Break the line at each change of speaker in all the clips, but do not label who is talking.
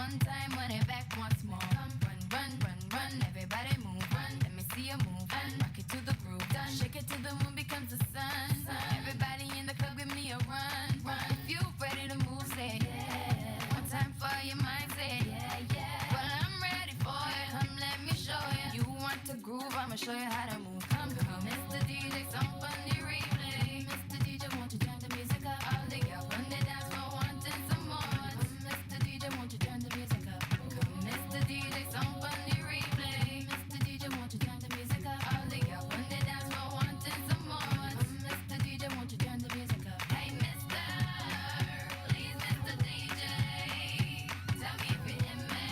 One time, run it back once more. Run, run, run, run, everybody move. Run, let me see you move. Rock it to the groove. Shake it till the moon becomes the sun. Everybody in the club, give me a run. Run, if you ready to move, say yeah. One time for your mind, say yeah, yeah. Well, I'm ready for it. Come, let me show you. You want to groove? I'ma show you how to move. Come, come, Mr. DJ, some funny replay. Mr. DJ, won't you turn the music up? All the girls run the dance floor, wanting some more. Mr. DJ, won't you turn the music up? Come, Mr. DJ, some funny replay. Mr. DJ, won't you turn the music up? All the girls run the dance floor, wanting some more. Mr. DJ, won't you turn the music up? Hey, Mr. Please, Mr. DJ, tell me if you hear me.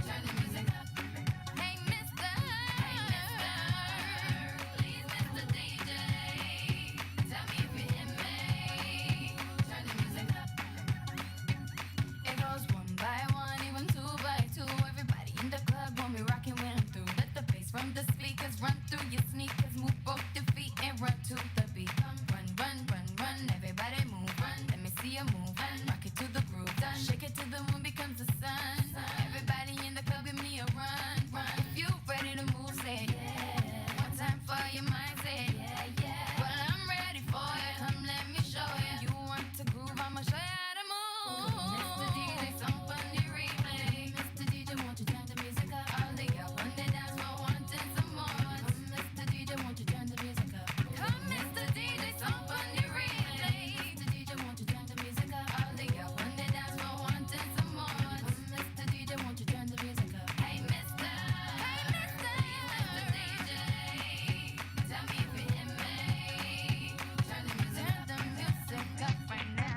Turn the music up. Hey, Mr. Please, Mr. DJ, tell me if you hear me. Turn the music up. It goes one by one, even two by two. Everybody in the club when we rockin' when I'm through. Let the bass from the speakers run through your sneakers. Move both your feet and run to the beat. Run, run, run, run, everybody move. Run, let me see you move. Rock it to the groove. Shake it till the moon becomes the sun. Everybody in the club, give me a run. Run, if you ready to move, say yeah. One time for your mind, say yeah, yeah. Well, I'm ready for it. Come, let me show you. You want to groove? I'ma show you how to move. Mr. DJ, some funny replay. Mr. DJ, won't you turn the music up? All the girls run the dance floor, wanting some more. Mr. DJ, won't you turn the music up? Come, Mr. DJ, some funny replay. Mr. DJ, won't you turn the music up? All the girls run the dance floor, wanting some more. Mr. DJ, won't you turn the music up? Hey, Mr. DJ, tell me if you hear me. Turn the music up right now.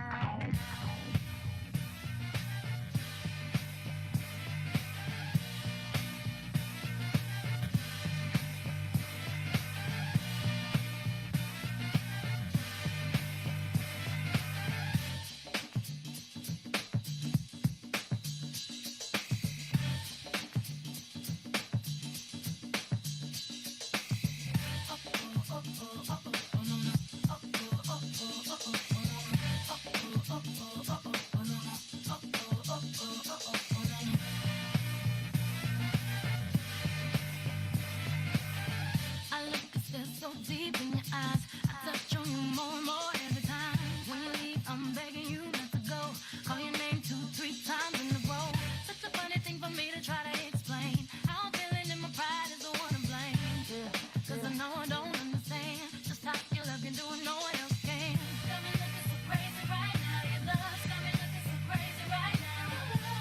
I look and stare so deep in your eyes. I touch on you more and more every time. When you leave, I'm begging you not to go. Call your name 2, 3 times in a row. Such a funny thing for me to try to explain. How I'm feeling in my pride is the one to blame. Yeah, 'cause I know I don't understand just how your love can do it, no one else can. Got me looking so crazy right now. Your love's got me looking so crazy right now.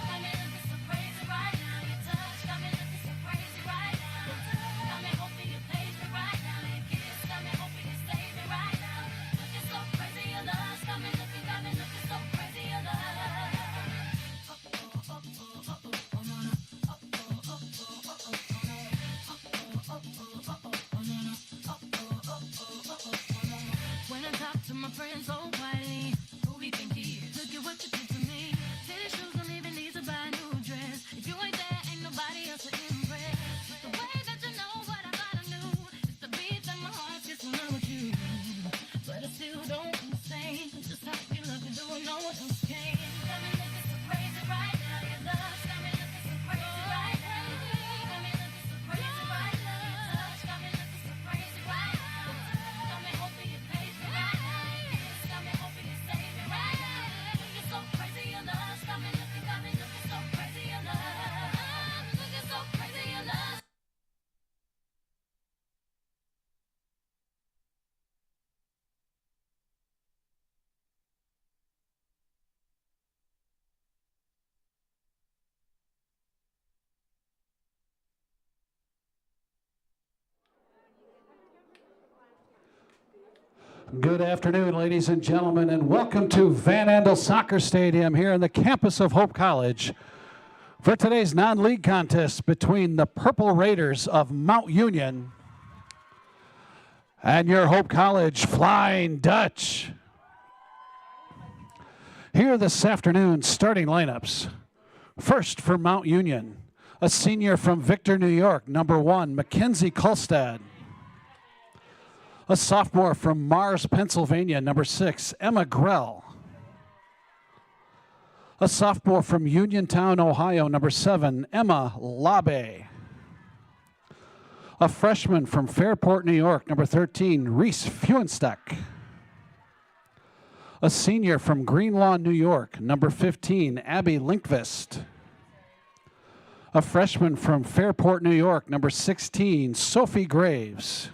Got me looking so crazy right now. Your touch got me looking so crazy right now. Got me hoping you please me right now. Your kiss got me hoping you save me right now. Looking so crazy, your love's got me looking so crazy, your love. When I talk to my friends so quietly, who do you think he is? Look at what you did to me. Titty shoes don't even need to buy a new dress. If you ain't there, ain't nobody else to impress. The way that you know what I thought I knew is the beat that my heart's kissing around with you. But I still don't understand just how you love to do it, no one else can. Got me looking so crazy right now. Your love's got me looking so crazy right now. Got me looking so crazy right now. Your touch got me looking so crazy right now. Got me hoping you please me right now. Your kiss got me hoping you save me right now. Looking so crazy, your love's got me looking so crazy, your love. Looking so crazy, your love.
Good afternoon, ladies and gentlemen, and welcome to Van Andel Soccer Stadium here on the campus of Hope College for today's non-league contest between the Purple Raiders of Mount Union and your Hope College Flying Dutch. Here this afternoon's starting lineups. First for Mount Union, a senior from Victor, New York, number 1, Mackenzie Kolstad. A sophomore from Mars, Pennsylvania, number 6, Emma Grell. A sophomore from Uniontown, Ohio, number 7, Emma Labe. A freshman from Fairport, New York, number 13, Reese Fuenstock. A senior from Greenlawn, New York, number 15, Abby Linkvist. A freshman from Fairport, New York, number 16, Sophie Graves.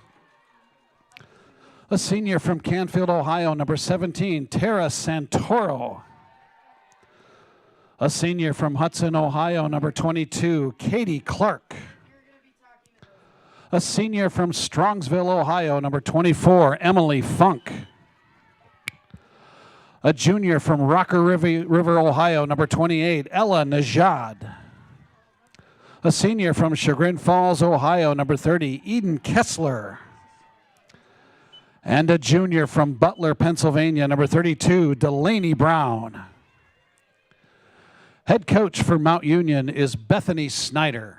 A senior from Canfield, Ohio, number 17, Tara Santoro. A senior from Hudson, Ohio, number 22, Katie Clark. A senior from Strongsville, Ohio, number 24, Emily Funk. A junior from Rocker River, Ohio, number 28, Ella Najad. A senior from Chagrin Falls, Ohio, number 30, Eden Kessler. And a junior from Butler, Pennsylvania, number 32, Delaney Brown. Head coach for Mount Union is Bethany Snyder.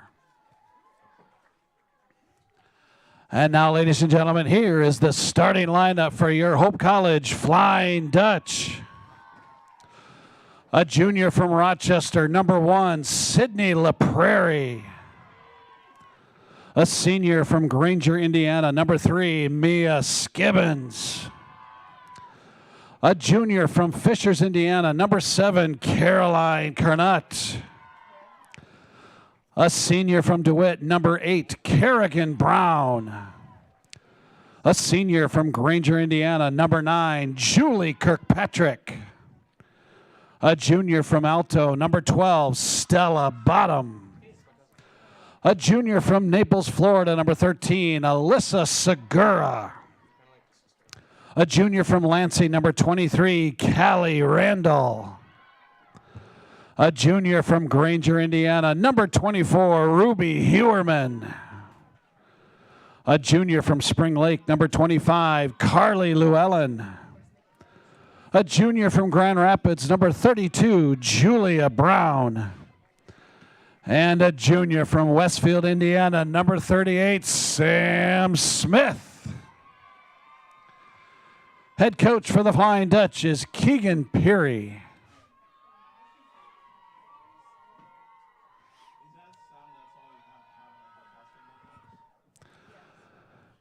And now, ladies and gentlemen, here is the starting lineup for your Hope College Flying Dutch. A junior from Rochester, number 1, Sydney LaPrairie. A senior from Granger, Indiana, number 3, Mia Skibbins. A junior from Fishers, Indiana, number 7, Caroline Kernut. A senior from DeWitt, number 8, Kerrigan Brown. A senior from Granger, Indiana, number 9, Julie Kirkpatrick. A junior from Alto, number 12, Stella Bottom. A junior from Naples, Florida, number 13, Alyssa Segura. A junior from Lansing, number 23, Callie Randall. A junior from Granger, Indiana, number 24, Ruby Hewerman. A junior from Spring Lake, number 25, Carly Llewellyn. A junior from Grand Rapids, number 32, Julia Brown. And a junior from Westfield, Indiana, number 38, Sam Smith. Head coach for the Flying Dutch is Keegan Peary.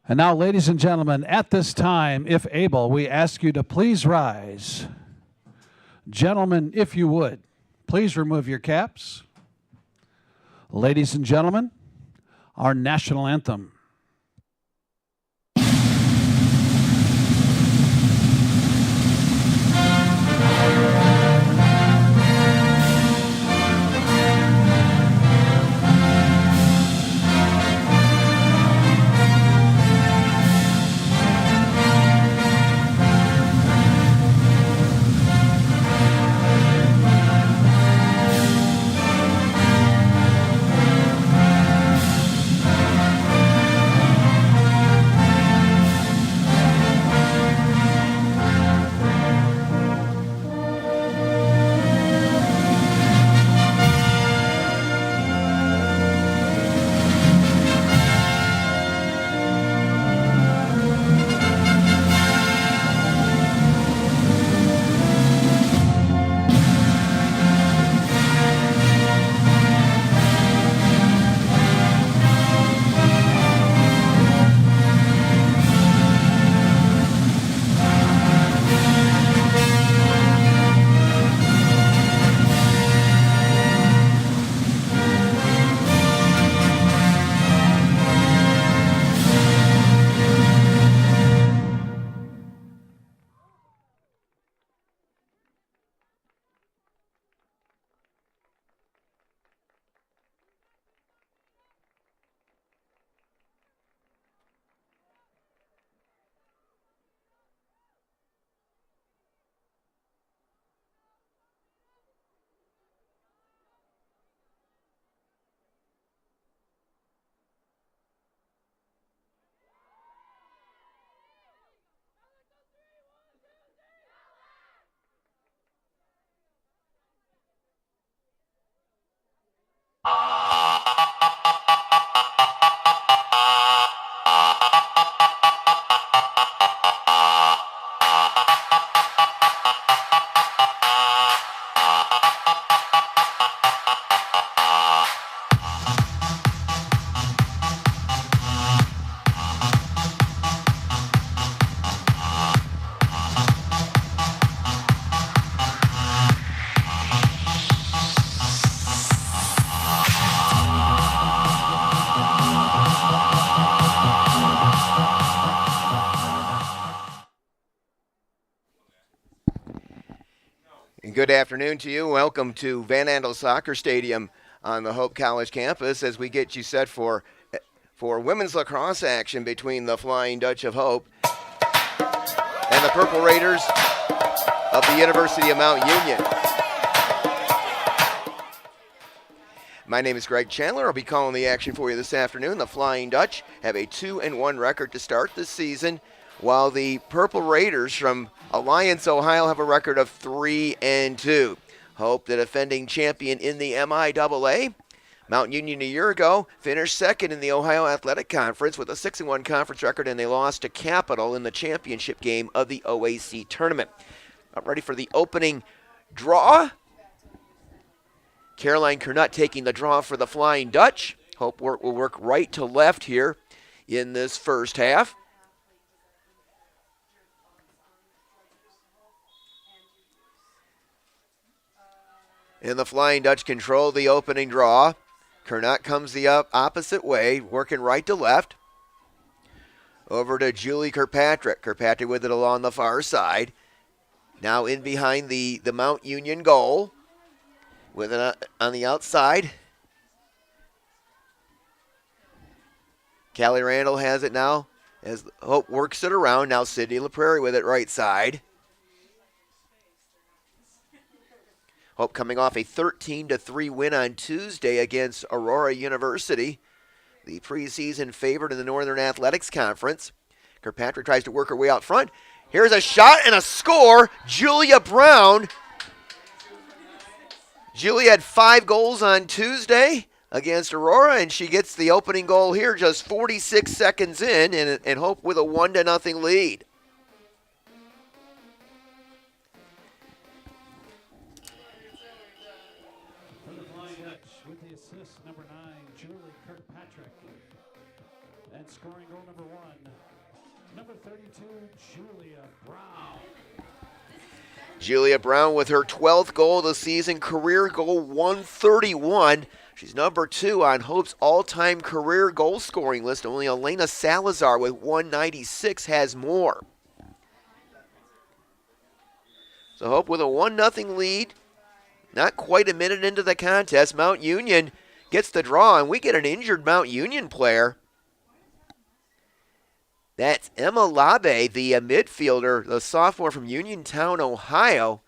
And now, ladies and gentlemen, at this time, if able, we ask you to please rise. Gentlemen, if you would, please remove your caps. Ladies and gentlemen, our national anthem.
Good afternoon to you. Welcome to Van Andel Soccer Stadium on the Hope College campus as we get you set for women's lacrosse action between the Flying Dutch of Hope and the Purple Raiders of the University of Mount Union. My name is Greg Chandler. I'll be calling the action for you this afternoon. The Flying Dutch have a 2-1 record to start this season, while the Purple Raiders from Alliance, Ohio have a record of 3-2. Hope, the defending champion in the MIAA. Mount Union a year ago finished second in the Ohio Athletic Conference with a 6-1 conference record, and they lost to Capital in the championship game of the OAC tournament. I'm ready for the opening draw. Caroline Kernut taking the draw for the Flying Dutch. Hope will work right to left here in this first half. And the Flying Dutch control the opening draw. Kernut comes the opposite way, working right to left. Over to Julie Kirkpatrick. Kirkpatrick with it along the far side. Now in behind the Mount Union goal. With it on the outside. Callie Randall has it now as Hope works it around. Now Sydney LaPrairie with it right side. Hope coming off a 13-3 win on Tuesday against Aurora University, the preseason favorite in the Northern Athletics Conference. Kirkpatrick tries to work her way out front. Here's a shot and a score. Julia Brown. Julia had 5 goals on Tuesday against Aurora, and she gets the opening goal here just 46 seconds in, and Hope with a 1-0 lead.
With the assist, number 9, Julie Kirkpatrick. And scoring goal number 1, number 32, Julia Brown.
Julia Brown with her 12th goal of the season, career goal 131. She's number 2 on Hope's all-time career goal scoring list. Only Elena Salazar with 196 has more. So Hope with a 1-0 lead. Not quite a minute into the contest, Mount Union gets the draw, and we get an injured Mount Union player. That's Emma Labe, the midfielder, the sophomore from Uniontown, Ohio.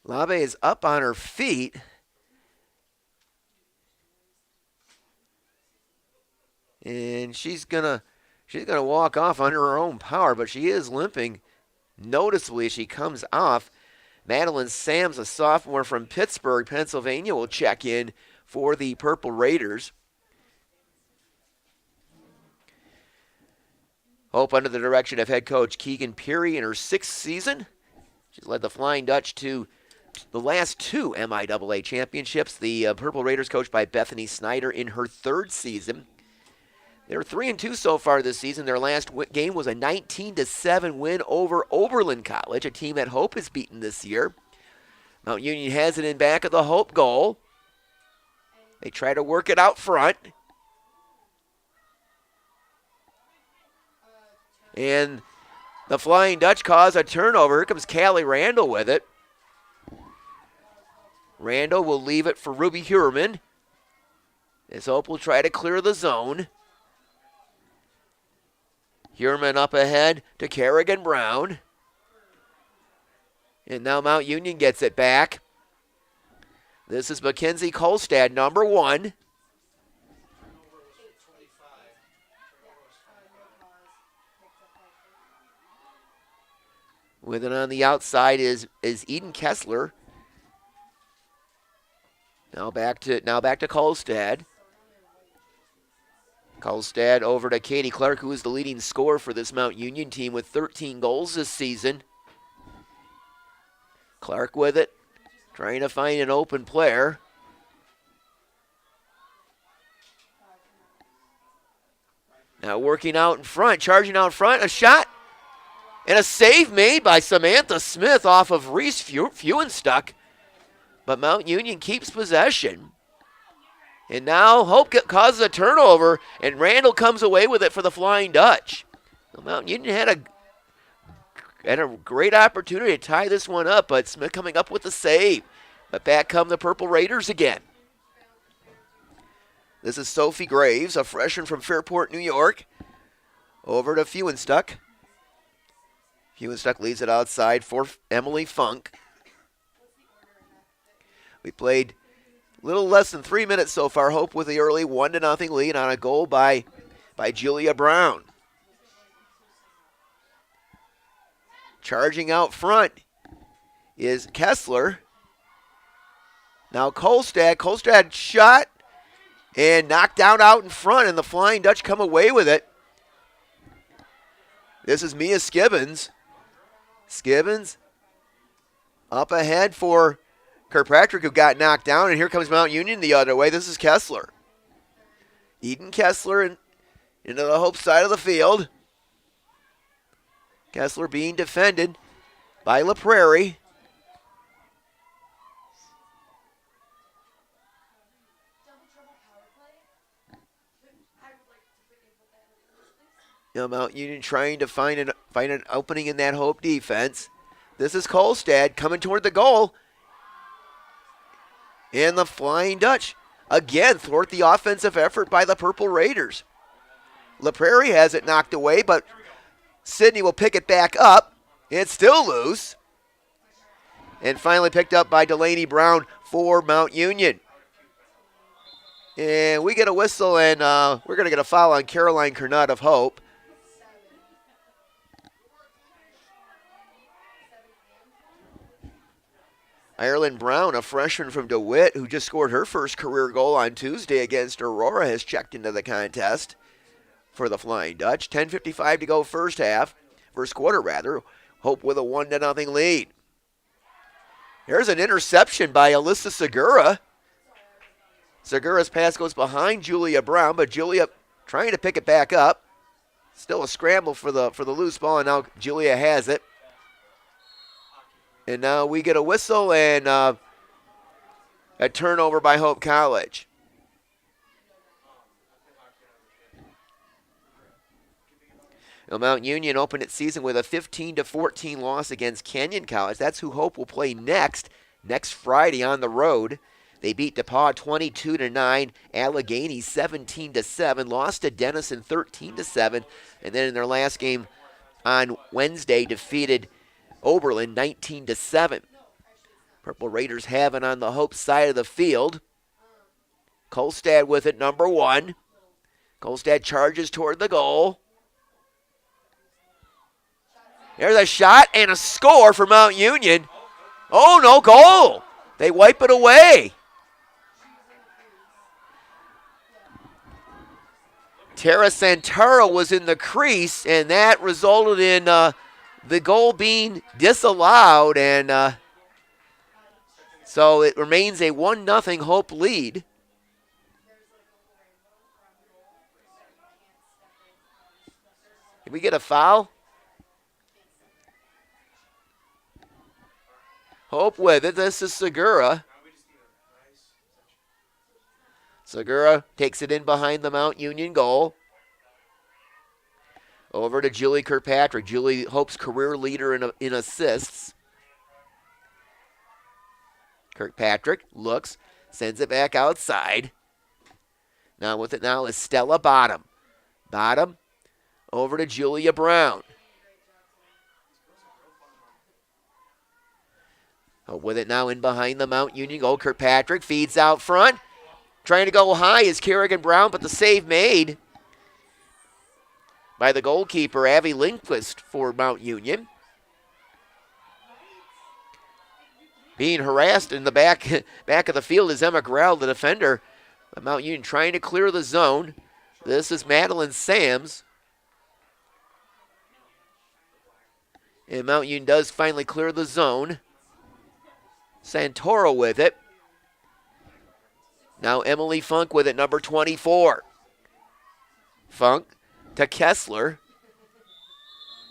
Labe is up on her feet. And she's gonna walk off under her own power, but she is limping noticeably as she comes off. Madeline Sams, a sophomore from Pittsburgh, Pennsylvania, will check in for the Purple Raiders. Hope under the direction of head coach Keegan Peary in her 6th season. She's led the Flying Dutch to the last 2 MIAA championships. The Purple Raiders coached by Bethany Snyder in her 3rd season. They're 3-2 so far this season. Their last game was a 19-7 win over Oberlin College, a team that Hope has beaten this year. Mount Union has it in back of the Hope goal. They try to work it out front. And the Flying Dutch cause a turnover. Here comes Callie Randall with it. Randall will leave it for Ruby Hurman. As Hope will try to clear the zone. Hurman up ahead to Kerrigan Brown. And now Mount Union gets it back. This is Mackenzie Kolstad, number 1. With it on the outside is Eden Kessler. Now back to Kolstad. Kolstad over to Katie Clark, who is the leading scorer for this Mount Union team with 13 goals this season. Clark with it, trying to find an open player. Now working out in front, charging out front, a shot, and a save made by Samantha Smith off of Reese Fewenstuck. But Mount Union keeps possession. And now Hope causes a turnover, and Randall comes away with it for the Flying Dutch. The Mountain Union had a great opportunity to tie this one up, but Smith coming up with the save. But back come the Purple Raiders again. This is Sophie Graves, a freshman from Fairport, New York. Over to Feuenstuck. Feuenstuck leaves it outside for Emily Funk. We played a little less than 3 minutes so far. Hope with the early 1-0 lead on a goal by Julia Brown. Charging out front is Kessler. Now Kolstad. Kolstad shot and knocked down out in front, and the Flying Dutch come away with it. This is Mia Skibbins. Skibbins up ahead for Kirkpatrick, who got knocked down, and here comes Mount Union the other way. This is Kessler. Eden Kessler into the Hope side of the field. Kessler being defended by La Prairie. Mount Union trying to find an opening in that Hope defense. This is Kolstad coming toward the goal. And the Flying Dutch again thwart the offensive effort by the Purple Raiders. La Prairie has it knocked away, but Sydney will pick it back up. It's still loose. And finally picked up by Delaney Brown for Mount Union. And we get a whistle, and we're going to get a foul on Caroline Kernott of Hope. Ireland Brown, a freshman from DeWitt who just scored her first career goal on Tuesday against Aurora, has checked into the contest for the Flying Dutch. 10:55 to go first quarter rather. Hope with a 1-0 lead. There's an interception by Alyssa Segura. Segura's pass goes behind Julia Brown, but Julia trying to pick it back up. Still a scramble for the loose ball, and now Julia has it. And now we get a whistle and a turnover by Hope College. Now, Mount Union opened its season with a 15-14 loss against Canyon College. That's who Hope will play next Friday on the road. They beat DePauw 22-9, Allegheny 17-7, lost to Denison 13-7, and then in their last game on Wednesday defeated Oberlin 19-7. Purple Raiders have it on the Hope side of the field. Kolstad with it, number 1. Kolstad charges toward the goal. There's a shot and a score for Mount Union. Oh, no goal. They wipe it away. Tara Santaro was in the crease, and that resulted in the goal being disallowed, and so it remains a 1-0 Hope lead. Did we get a foul? Hope with it. This is Segura. Segura takes it in behind the Mount Union goal. Over to Julie Kirkpatrick. Julie, Hope's career leader in assists. Kirkpatrick looks, sends it back outside. Now with it now is Stella Bottom. Bottom over to Julia Brown. With it now in behind the Mount Union goal. Kirkpatrick feeds out front. Trying to go high is Kerrigan Brown, but the save made by the goalkeeper, Abby Lindquist, for Mount Union. Being harassed in the back of the field is Emma Grell, the defender. Mount Union trying to clear the zone. This is Madeline Sams. And Mount Union does finally clear the zone. Santoro with it. Now Emily Funk with it, number 24. Funk to Kessler.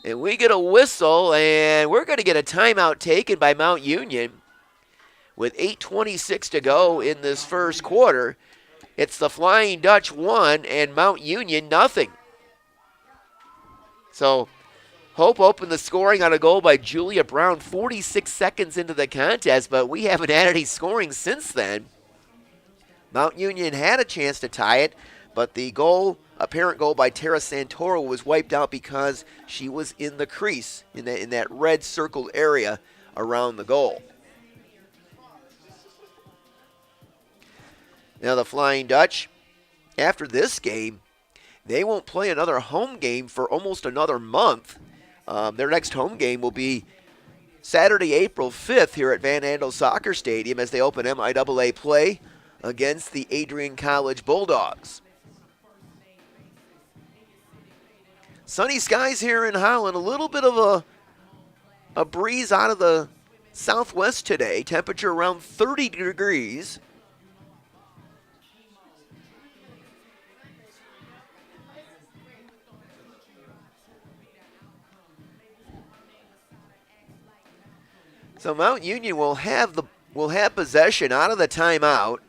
And we get a whistle, and we're going to get a timeout taken by Mount Union with 8:26 to go in this first quarter. It's the Flying Dutch 1 and Mount Union nothing. So Hope opened the scoring on a goal by Julia Brown 46 seconds into the contest, but we haven't had any scoring since then. Mount Union had a chance to tie it, but the apparent goal by Tara Santoro was wiped out because she was in the crease, in that red circled area around the goal. Now the Flying Dutch, after this game, they won't play another home game for almost another month. Their next home game will be Saturday, April 5th here at Van Andel Soccer Stadium as they open MIAA play against the Adrian College Bulldogs. Sunny skies here in Holland, a little bit of a breeze out of the southwest today, temperature around 30 degrees. So Mount Union will have possession out of the timeout.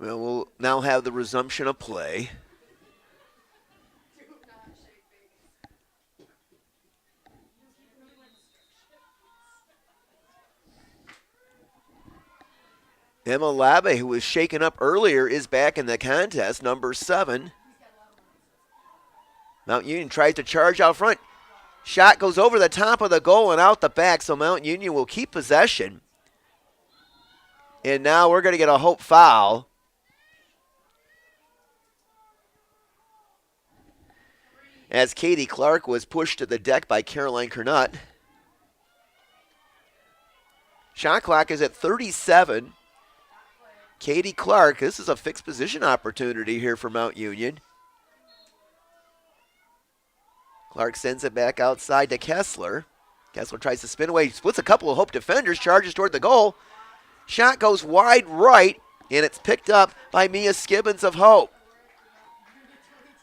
Well, we'll now have the resumption of play. Emma Labe, who was shaken up earlier, is back in the contest, number 7. Mount Union tries to charge out front. Shot goes over the top of the goal and out the back, so Mount Union will keep possession. And now we're going to get a Hope foul. As Katie Clark was pushed to the deck by Caroline Kernut. Shot clock is at 37. Katie Clark, this is a fixed position opportunity here for Mount Union. Clark sends it back outside to Kessler. Kessler tries to spin away, splits a couple of Hope defenders, charges toward the goal. Shot goes wide right, and it's picked up by Mia Skibbins of Hope.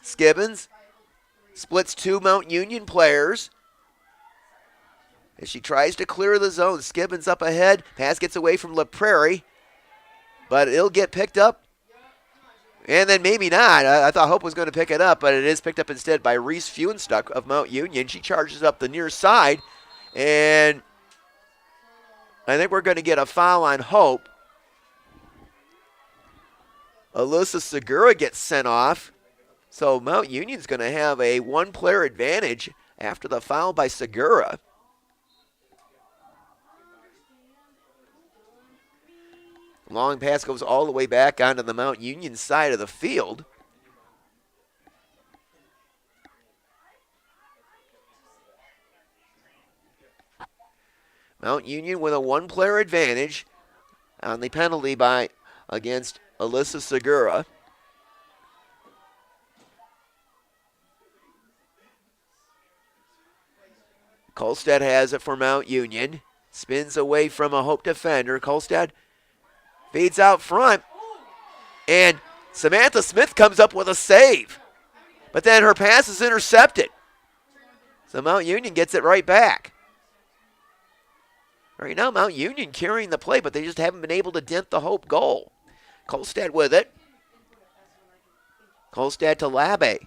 Skibbins splits 2 Mount Union players. As she tries to clear the zone, Skibbins up ahead. Pass gets away from La Prairie. But it'll get picked up. And then maybe not. I thought Hope was going to pick it up, but it is picked up instead by Reese Fuenstuck of Mount Union. She charges up the near side. And I think we're going to get a foul on Hope. Alyssa Segura gets sent off. So Mount Union's going to have a 1-player advantage after the foul by Segura. Long pass goes all the way back onto the Mount Union side of the field. Mount Union with a 1-player advantage on the penalty against Alyssa Segura. Kolstad has it for Mount Union. Spins away from a Hope defender. Kolstad feeds out front. And Samantha Smith comes up with a save. But then her pass is intercepted. So Mount Union gets it right back. Right now, Mount Union carrying the play, but they just haven't been able to dent the Hope goal. Kolstad with it. Kolstad to Labe.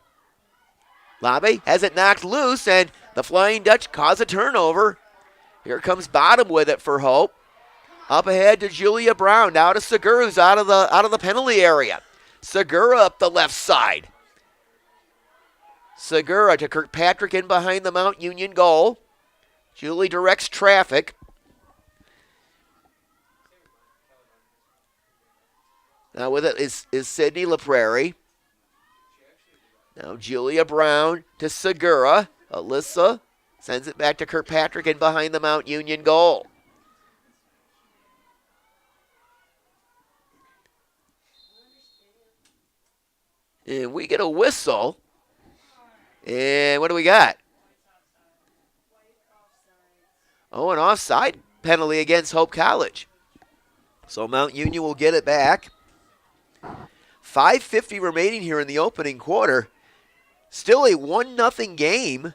Labe has it knocked loose, and the Flying Dutch cause a turnover. Here comes Bottom with it for Hope. Up ahead to Julia Brown. Now to Segura, who's out of the penalty area. Segura up the left side. Segura to Kirkpatrick in behind the Mount Union goal. Julie directs traffic. Now with it is Sydney LaPrairie. Now Julia Brown to Segura. Alyssa sends it back to Kirkpatrick in behind the Mount Union goal. And we get a whistle. And what do we got? Oh, an offside penalty against Hope College. So Mount Union will get it back. 5:50 remaining here in the opening quarter. Still a 1-0 game.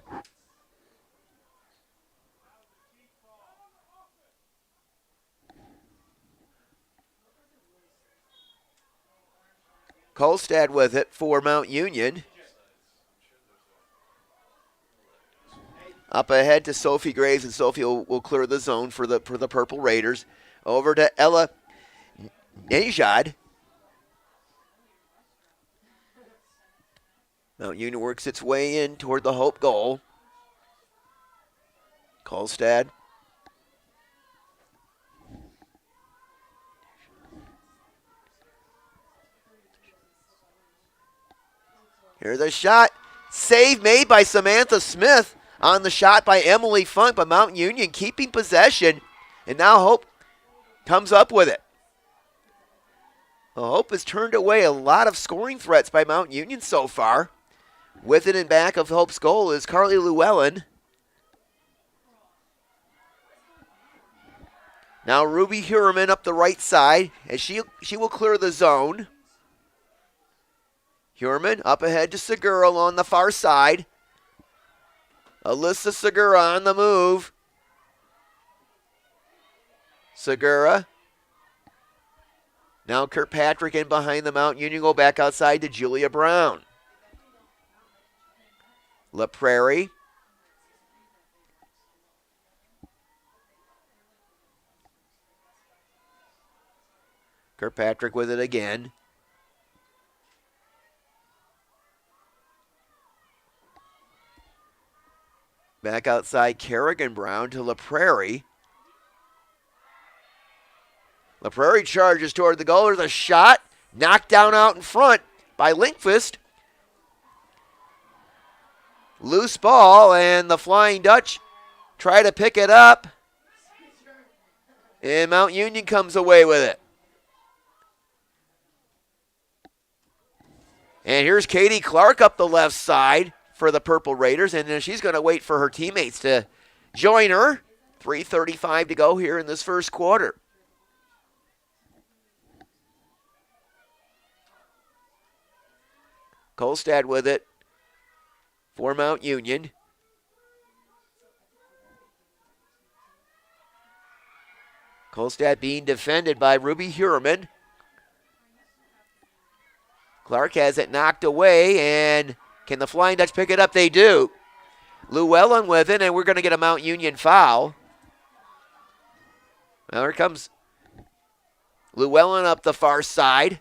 Kolstad with it for Mount Union. Up ahead to Sophie Graves, and Sophie will clear the zone for the Purple Raiders. Over to Ella Nejad. Mount Union works its way in toward the Hope goal. Kolstad. Here's a shot. Save made by Samantha Smith on the shot by Emily Funk, but Mount Union keeping possession. And now Hope comes up with it. Well, Hope has turned away a lot of scoring threats by Mount Union so far. With it in back of Hope's goal is Carly Llewellyn. Now Ruby Hurman up the right side as she will clear the zone. Hurman up ahead to Segura on the far side. Alyssa Segura on the move. Segura. Now Kirkpatrick in behind the Mount Union, go back outside to Julia Brown. La Prairie. Kirkpatrick with it again. Back outside Kerrigan Brown to La Prairie. La Prairie charges toward the goal. There's a shot. Knocked down out in front by Linkvist. Loose ball, and the Flying Dutch try to pick it up. And Mount Union comes away with it. And here's Katie Clark up the left side for the Purple Raiders, and then she's going to wait for her teammates to join her. 3:35 to go here in this first quarter. Kolstad with it for Mount Union. Kolstad being defended by Ruby Hurman. Clark has it knocked away, and can the Flying Dutch pick it up? They do. Llewellyn with it, and we're going to get a Mount Union foul. Now here comes Llewellyn up the far side.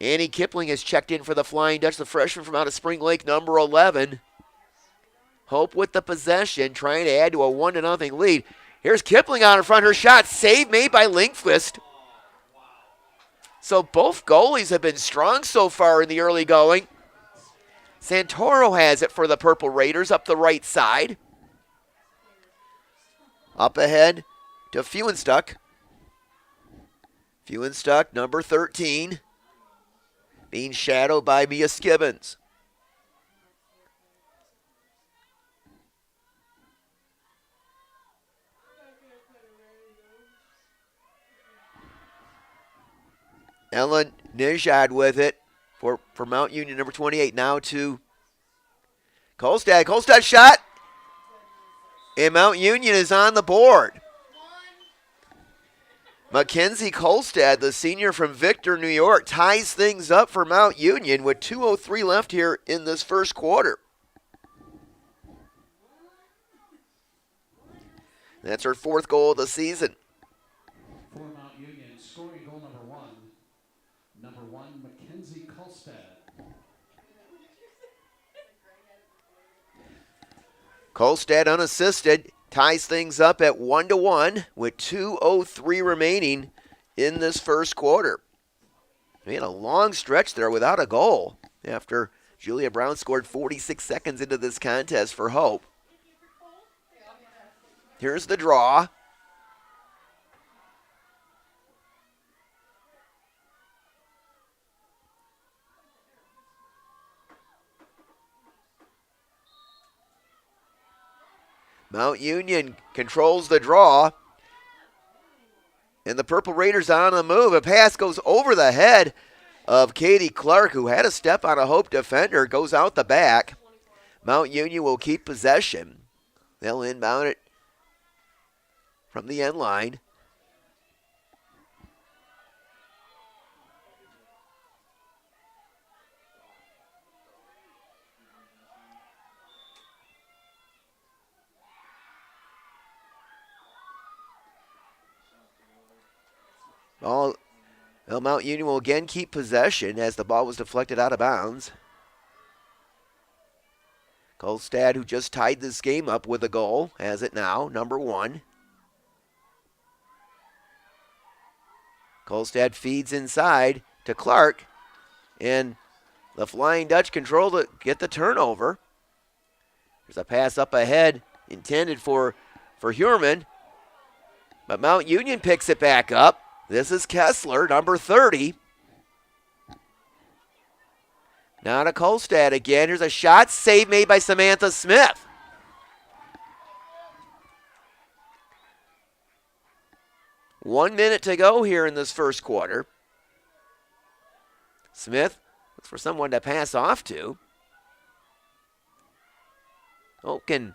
Annie Kipling has checked in for the Flying Dutch, the freshman from out of Spring Lake, number 11. Hope with the possession, trying to add to a 1-0 lead. Here's Kipling out in front. Her shot saved made by Linkvist. So both goalies have been strong so far in the early going. Santoro has it for the Purple Raiders up the right side. Up ahead to Feuenstuck. Feuenstuck, number 13. Being shadowed by Mia Skibbins. Ellen Nejad with it for Mount Union, number 28. Now to Kolstad. Kolstad shot. And Mount Union is on the board. Mackenzie Kolstad, the senior from Victor, New York, ties things up for Mount Union with 2:03 left here in this first quarter. That's her fourth goal of the season.
For Mount Union, scoring goal number one, Mackenzie Kolstad.
Kolstad unassisted. Ties things up at 1-1 with 2:03 remaining in this first quarter. We had a long stretch there without a goal after Julia Brown scored 46 seconds into this contest for Hope. Here's the draw. Mount Union controls the draw. And the Purple Raiders on the move. A pass goes over the head of Katie Clark, who had a step on a Hope defender, goes out the back. Mount Union will keep possession. They'll inbound it from the end line. Well, Mount Union will again keep possession as the ball was deflected out of bounds. Kolstad, who just tied this game up with a goal, has it now, number 1. Kolstad feeds inside to Clark, and the Flying Dutch control to get the turnover. There's a pass up ahead intended for Huerman, but Mount Union picks it back up. This is Kessler, number 30. Now to Kolstad again. Here's a shot. Save made by Samantha Smith. One minute to go here in this first quarter. Smith looks for someone to pass off to. Hope can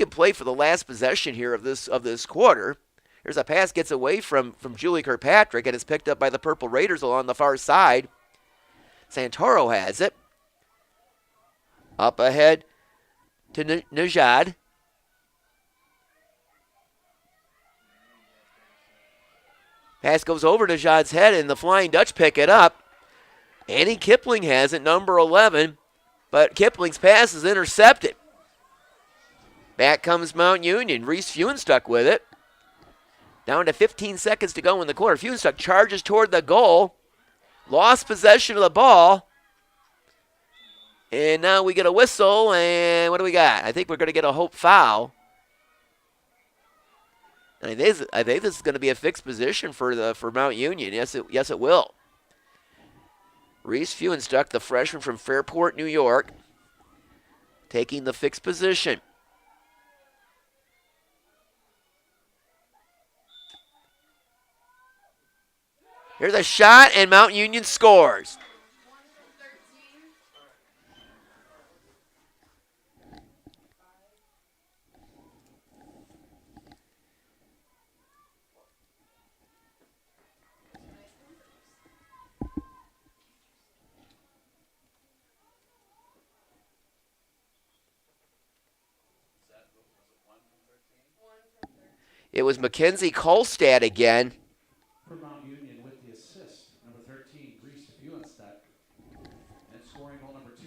play for the last possession here of this quarter. Here's a pass, gets away from Julie Kirkpatrick, and is picked up by the Purple Raiders along the far side. Santoro has it. Up ahead to Najad. Pass goes over Najad's head, and the Flying Dutch pick it up. Annie Kipling has it, number 11, but Kipling's pass is intercepted. Back comes Mount Union. Reese Fuenstuck with it. Down to 15 seconds to go in the quarter. Fuenstuck charges toward the goal. Lost possession of the ball. And now we get a whistle, and what do we got? I think we're going to get a Hope foul. And I think this is going to be a fixed position for Mount Union. Yes, it will. Reese Fuenstuck, the freshman from Fairport, New York, taking the fixed position. Here's a shot, and Mount Union scores. It was Mackenzie Kolstad again.
For Mount Union with the assist, number 13, Reese Fuenstuck. And scoring goal number 2,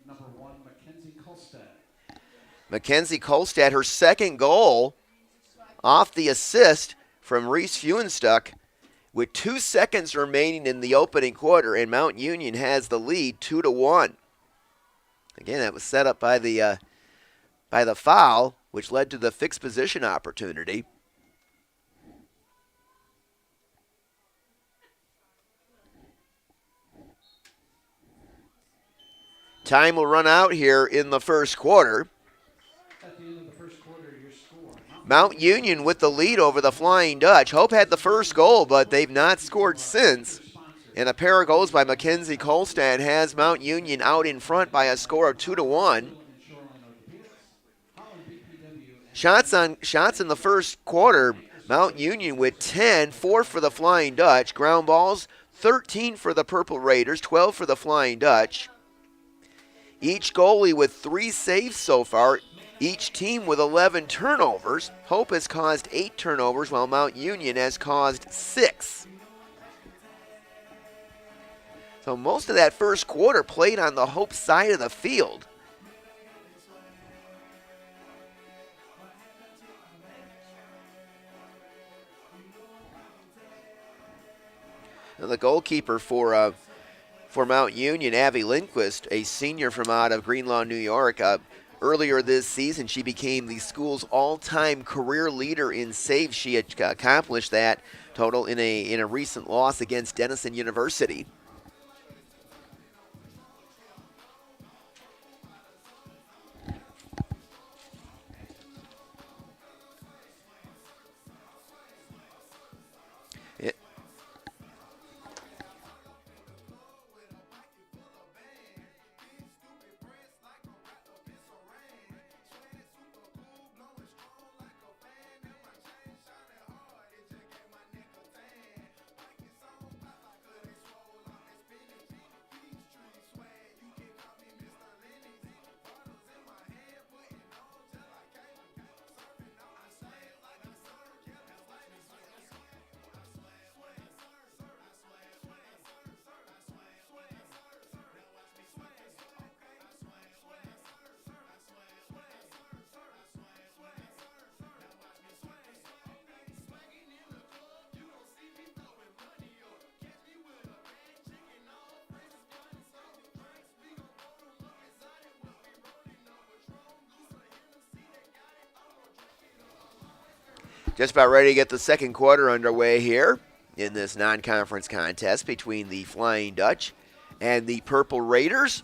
number 1, Mackenzie Kolstad.
Mackenzie Kolstad, her second goal off the assist from Reese Fuenstuck with 2 seconds remaining in the opening quarter, and Mount Union has the lead 2-1. Again, that was set up by the foul, which led to the fixed position opportunity. Time will run out here in the first quarter.
At the end of the first quarter, your score.
Mount Union with the lead over the Flying Dutch. Hope had the first goal, but they've not scored since. And a pair of goals by Mackenzie Kolstad has Mount Union out in front by a score of 2-1. Shots in the first quarter, Mount Union with 10, 4 for the Flying Dutch. Ground balls, 13 for the Purple Raiders, 12 for the Flying Dutch. Each goalie with 3 saves so far, each team with 11 turnovers. Hope has caused 8 turnovers, while Mount Union has caused 6. So most of that first quarter played on the Hope side of the field. And the goalkeeper for Mount Union, Abby Lindquist, a senior from out of Greenlaw, New York. Earlier this season, she became the school's all-time career leader in saves. She had accomplished that total in a recent loss against Denison University. Just about ready to get the second quarter underway here in this non-conference contest between the Flying Dutch and the Purple Raiders.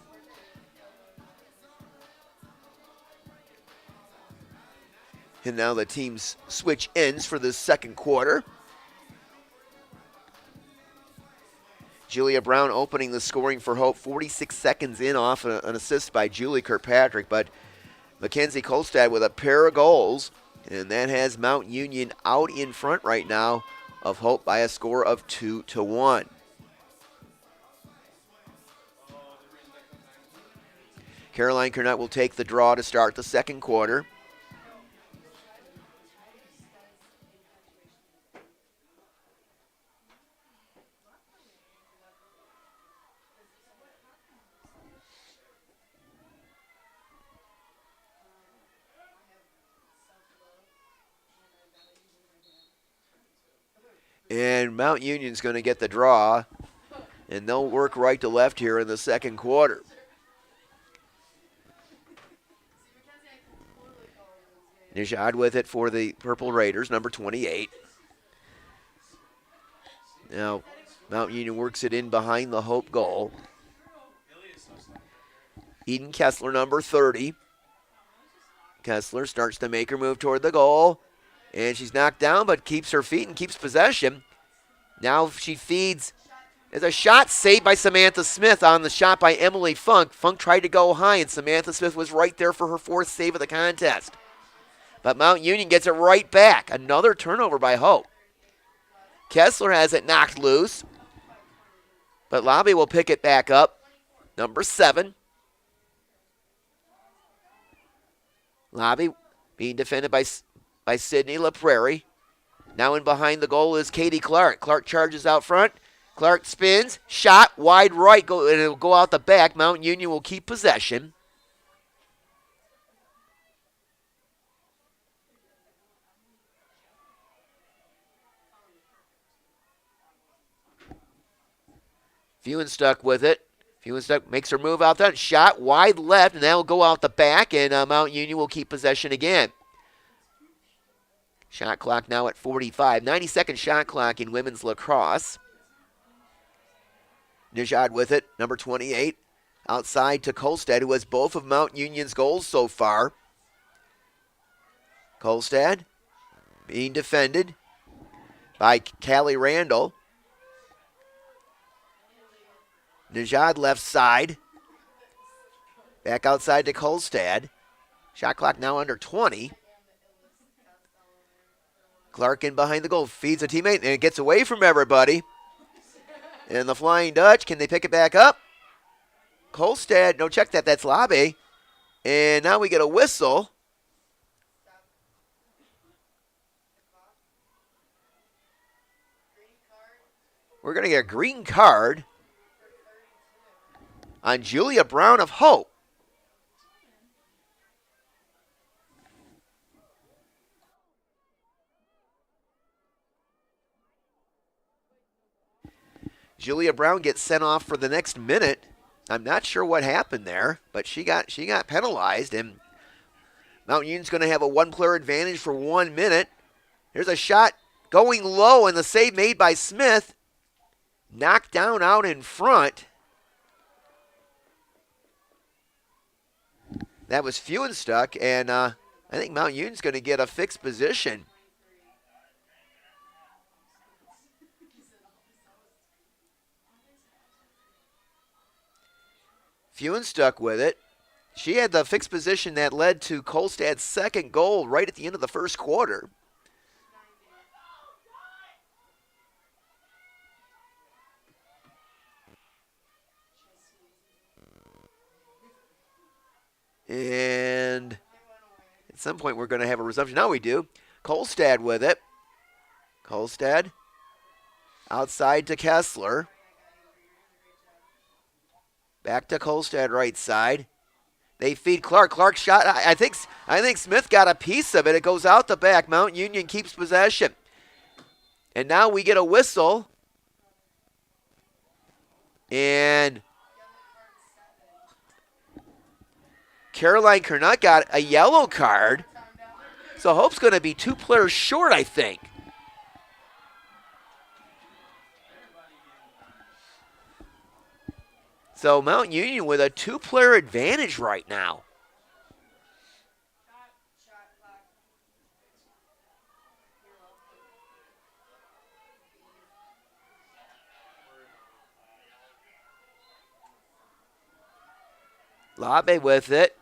And now the teams switch ends for the second quarter. Julia Brown opening the scoring for Hope, 46 seconds in off an assist by Julie Kirkpatrick, but Mackenzie Kolstad with a pair of goals, and that has Mount Union out in front right now of Hope by a score of 2-1. Caroline Kernett will take the draw to start the second quarter. And Mount Union's going to get the draw, and they'll work right to left here in the second quarter. Nijad with it for the Purple Raiders, number 28. Now, Mount Union works it in behind the Hope goal. Eden Kessler, number 30. Kessler starts to make her move toward the goal. And she's knocked down, but keeps her feet and keeps possession. Now she feeds. There's a shot saved by Samantha Smith on the shot by Emily Funk. Funk tried to go high, and Samantha Smith was right there for her fourth save of the contest. But Mount Union gets it right back. Another turnover by Hope. Kessler has it knocked loose. But Lobby will pick it back up. Number 7. Lobby being defended by Sydney LaPrairie. Now in behind the goal is Katie Clark. Clark charges out front. Clark spins. Shot wide right. And it'll go out the back. Mount Union will keep possession. Feuenstuck with it. Feuenstuck makes her move out there. Shot wide left, and that'll go out the back, and Mount Union will keep possession again. Shot clock now at 45. 90-second shot clock in women's lacrosse. Nijad with it, number 28. Outside to Kolstad, who has both of Mount Union's goals so far. Kolstad being defended by Callie Randall. Nijad left side. Back outside to Kolstad. Shot clock now under 20. Clark in behind the goal, feeds a teammate, and it gets away from everybody. And the Flying Dutch, can they pick it back up? Kolstad, no, check that, that's Lobby. And now we get a whistle. We're going to get a green card on Julia Brown of Hope. Julia Brown gets sent off for the next minute. I'm not sure what happened there, but she got penalized, and Mount Union's going to have a one-player advantage for 1 minute. Here's a shot going low, and the save made by Smith. Knocked down out in front. That was Feuenstuck, and I think Mount Union's going to get a fixed position. Feuenstuck with it. She had the fixed position that led to Kolstad's second goal right at the end of the first quarter. And at some point we're going to have a resumption. Now we do. Kolstad with it. Kolstad outside to Kessler. Back to Kolstad right side. They feed Clark. Clark shot. I think Smith got a piece of it. It goes out the back. Mount Union keeps possession. And now we get a whistle. And Caroline Kernut got a yellow card. So Hope's going to be 2 players short, I think. So Mount Union with a 2-player advantage right now. Labe with it.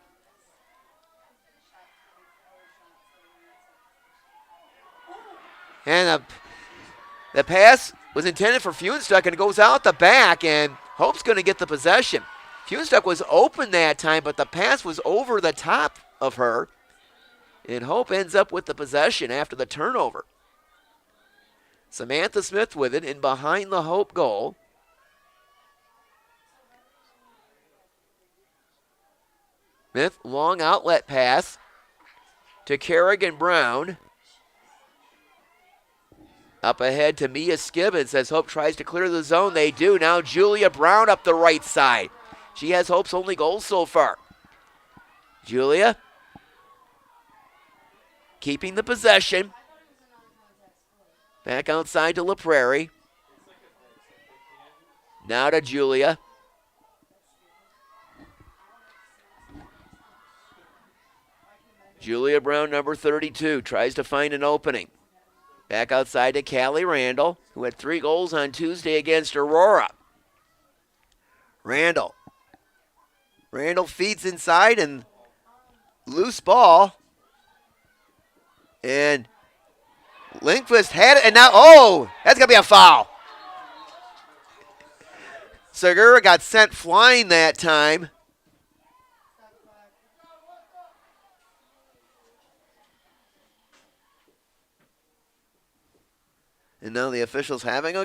And the pass was intended for Fuenstuck, and it goes out the back, and Hope's going to get the possession. Fuenstuck was open that time, but the pass was over the top of her, and Hope ends up with the possession after the turnover. Samantha Smith with it in behind the Hope goal. Smith, long outlet pass to Kerrigan Brown. Up ahead to Mia Skibbins as Hope tries to clear the zone. They do. Now Julia Brown up the right side. She has Hope's only goal so far. Julia keeping the possession. Back outside to La Prairie. Now to Julia. Julia Brown, number 32, tries to find an opening. Back outside to Callie Randall, who had 3 goals on Tuesday against Aurora. Randall feeds inside and loose ball. And Lindquist had it, and now, that's going to be a foul. Segura got sent flying that time. And now the officials having a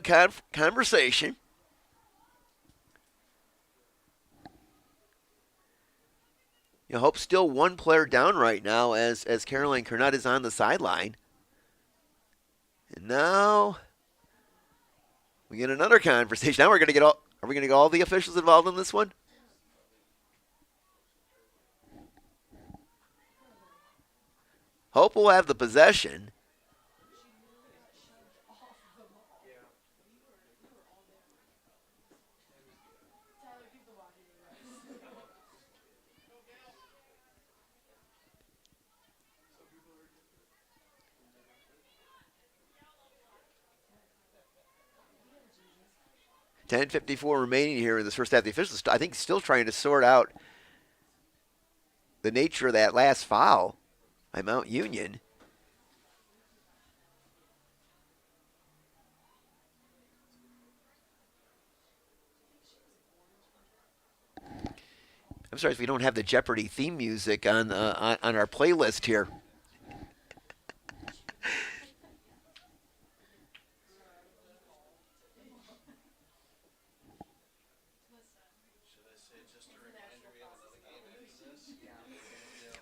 conversation. You hope still 1 player down right now as Caroline Cornett is on the sideline. And now we get another conversation. Now are we going to get all the officials involved in this one? Hope will have the possession. .10:54 remaining here in this first half. The officials, I think, still trying to sort out the nature of that last foul by Mount Union. I'm sorry if we don't have the Jeopardy theme music on our playlist here.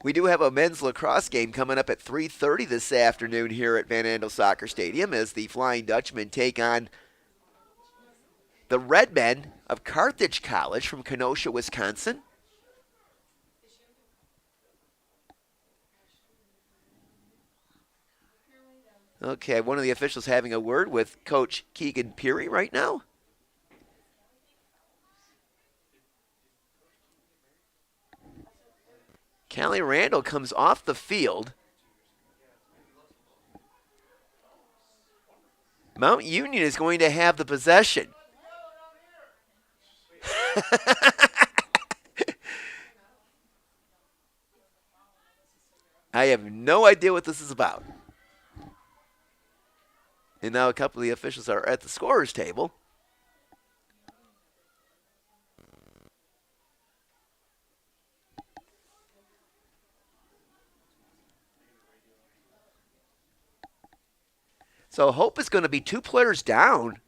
We do have a men's lacrosse game coming up at 3:30 this afternoon here at Van Andel Soccer Stadium as the Flying Dutchmen take on the Redmen of Carthage College from Kenosha, Wisconsin. Okay, one of the officials having a word with Coach Keegan Peary right now. Callie Randall comes off the field. Mount Union is going to have the possession. I have no idea what this is about. And now a couple of the officials are at the scorer's table. So Hope is going to be 2 players down.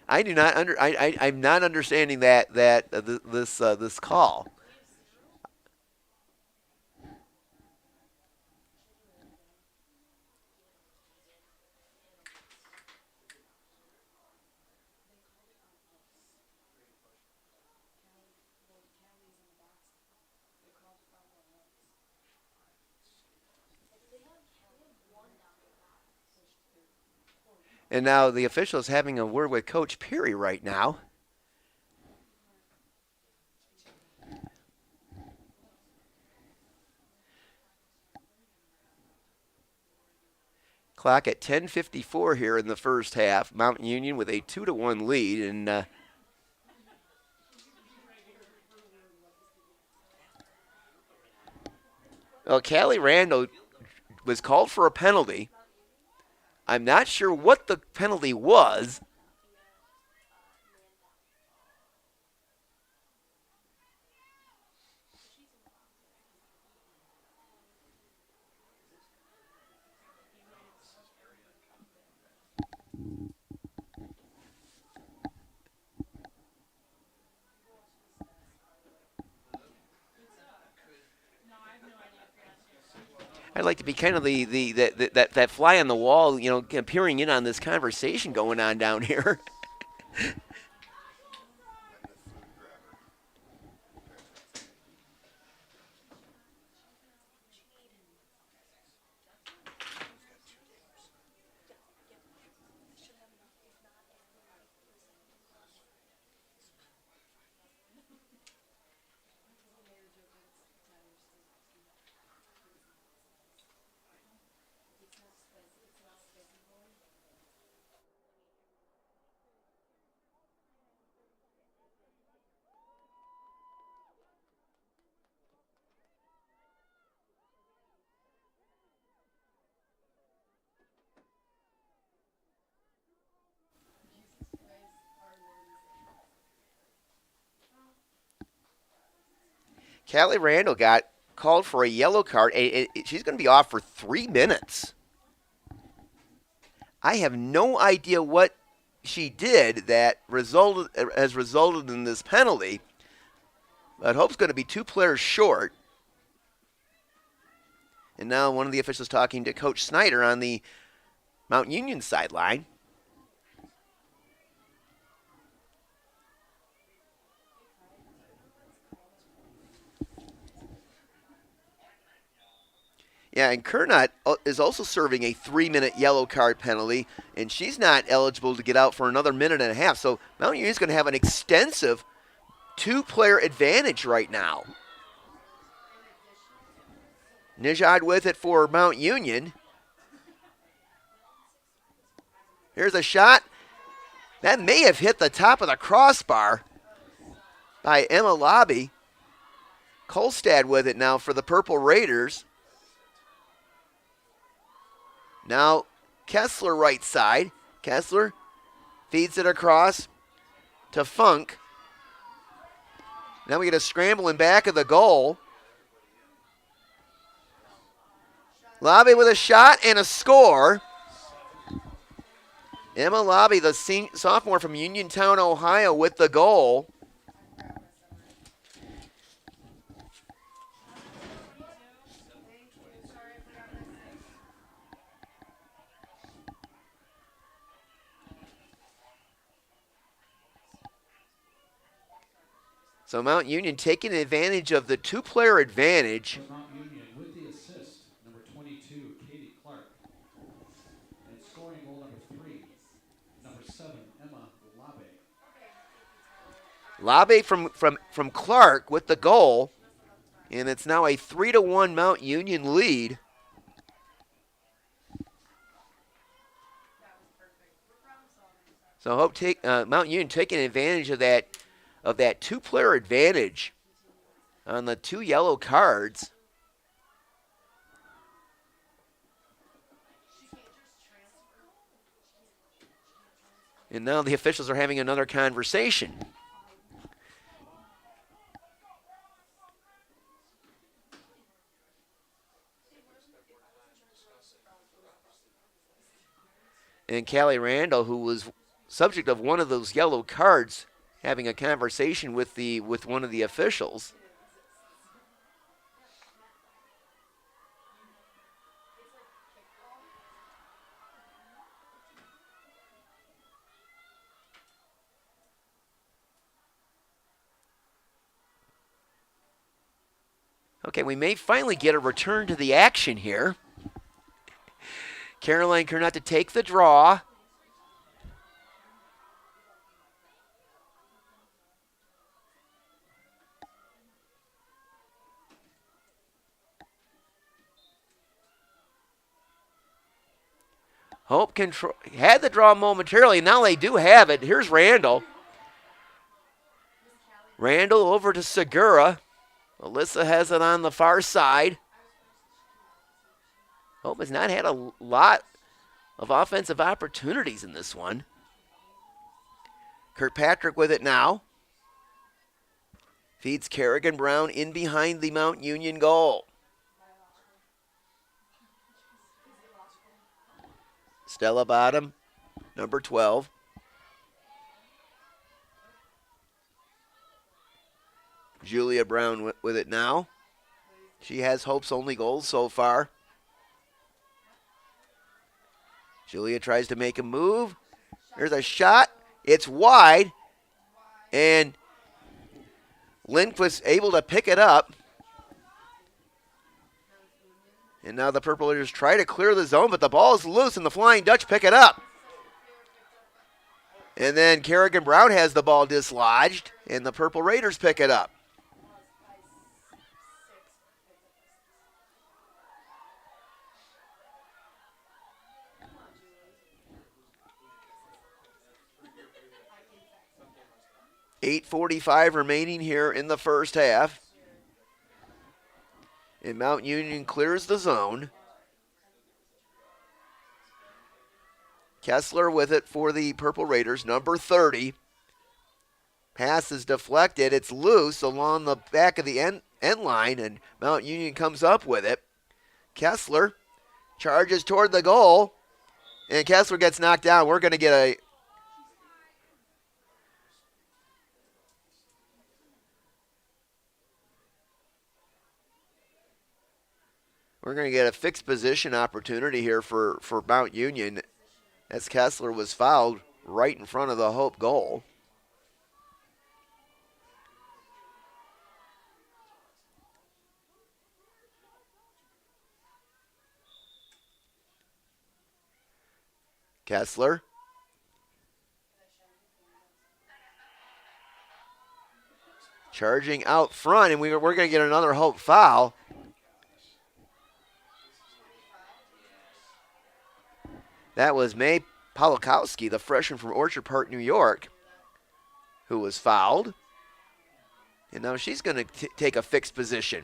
I'm not understanding this call. And now the official is having a word with Coach Perry right now. Clock at 10:54 here in the first half. Mount Union with a 2-1 lead. And well, Callie Randall was called for a penalty. I'm not sure what the penalty was. I'd like to be kind of that fly on the wall, you know, peering in on this conversation going on down here. Callie Randall got called for a yellow card. She's going to be off for 3 minutes. I have no idea what she did that has resulted in this penalty. But Hope's going to be 2 players short. And now one of the officials talking to Coach Snyder on the Mount Union sideline. Yeah, and Kernot is also serving a 3-minute yellow card penalty, and she's not eligible to get out for another minute and a half. So Mount Union's going to have an extensive 2-player advantage right now. Nijad with it for Mount Union. Here's a shot. That may have hit the top of the crossbar by Emma Lobby. Kolstad with it now for the Purple Raiders. Now Kessler right side. Kessler feeds it across to Funk. Now we get a scramble in back of the goal. Lobby with a shot and a score. Emma Lobby, the sophomore from Uniontown, Ohio, with the goal. So Mount Union taking advantage of the 2-player advantage.
Mount Union with the assist, number 22, Katie Clark. And scoring goal number 3, number 7, Emma Labe.
Labe from Clark with the goal. And it's now a 3-1 Mount Union lead. So Hope Mount Union taking advantage of that 2-player advantage on the 2 yellow cards. And now the officials are having another conversation. And Callie Randall, who was subject of one of those yellow cards, having a conversation with one of the officials. Okay, we may finally get a return to the action here. Caroline Kernot to take the draw. Hope had the draw momentarily. Now they do have it. Here's Randall. Randall over to Segura. Alyssa has it on the far side. Hope has not had a lot of offensive opportunities in this one. Kirkpatrick with it now. Feeds Kerrigan Brown in behind the Mount Union goal. Stella Bottom, number 12. Julia Brown with it now. She has Hope's only goals so far. Julia tries to make a move. There's a shot. It's wide. And Lindquist able to pick it up. And now the Purple Raiders try to clear the zone, but the ball is loose and the Flying Dutch pick it up. And then Kerrigan Brown has the ball dislodged and the Purple Raiders pick it up. .8:45 remaining here in the first half. And Mount Union clears the zone. Kessler with it for the Purple Raiders, number 30. Pass is deflected. It's loose along the back of the end line, and Mount Union comes up with it. Kessler charges toward the goal, and Kessler gets knocked down. We're going to get a fixed position opportunity here for Mount Union as Kessler was fouled right in front of the Hope goal. Kessler. Charging out front, and we're going to get another Hope foul. That was May Polakowski, the freshman from Orchard Park, New York, who was fouled. And now she's going to take a fixed position.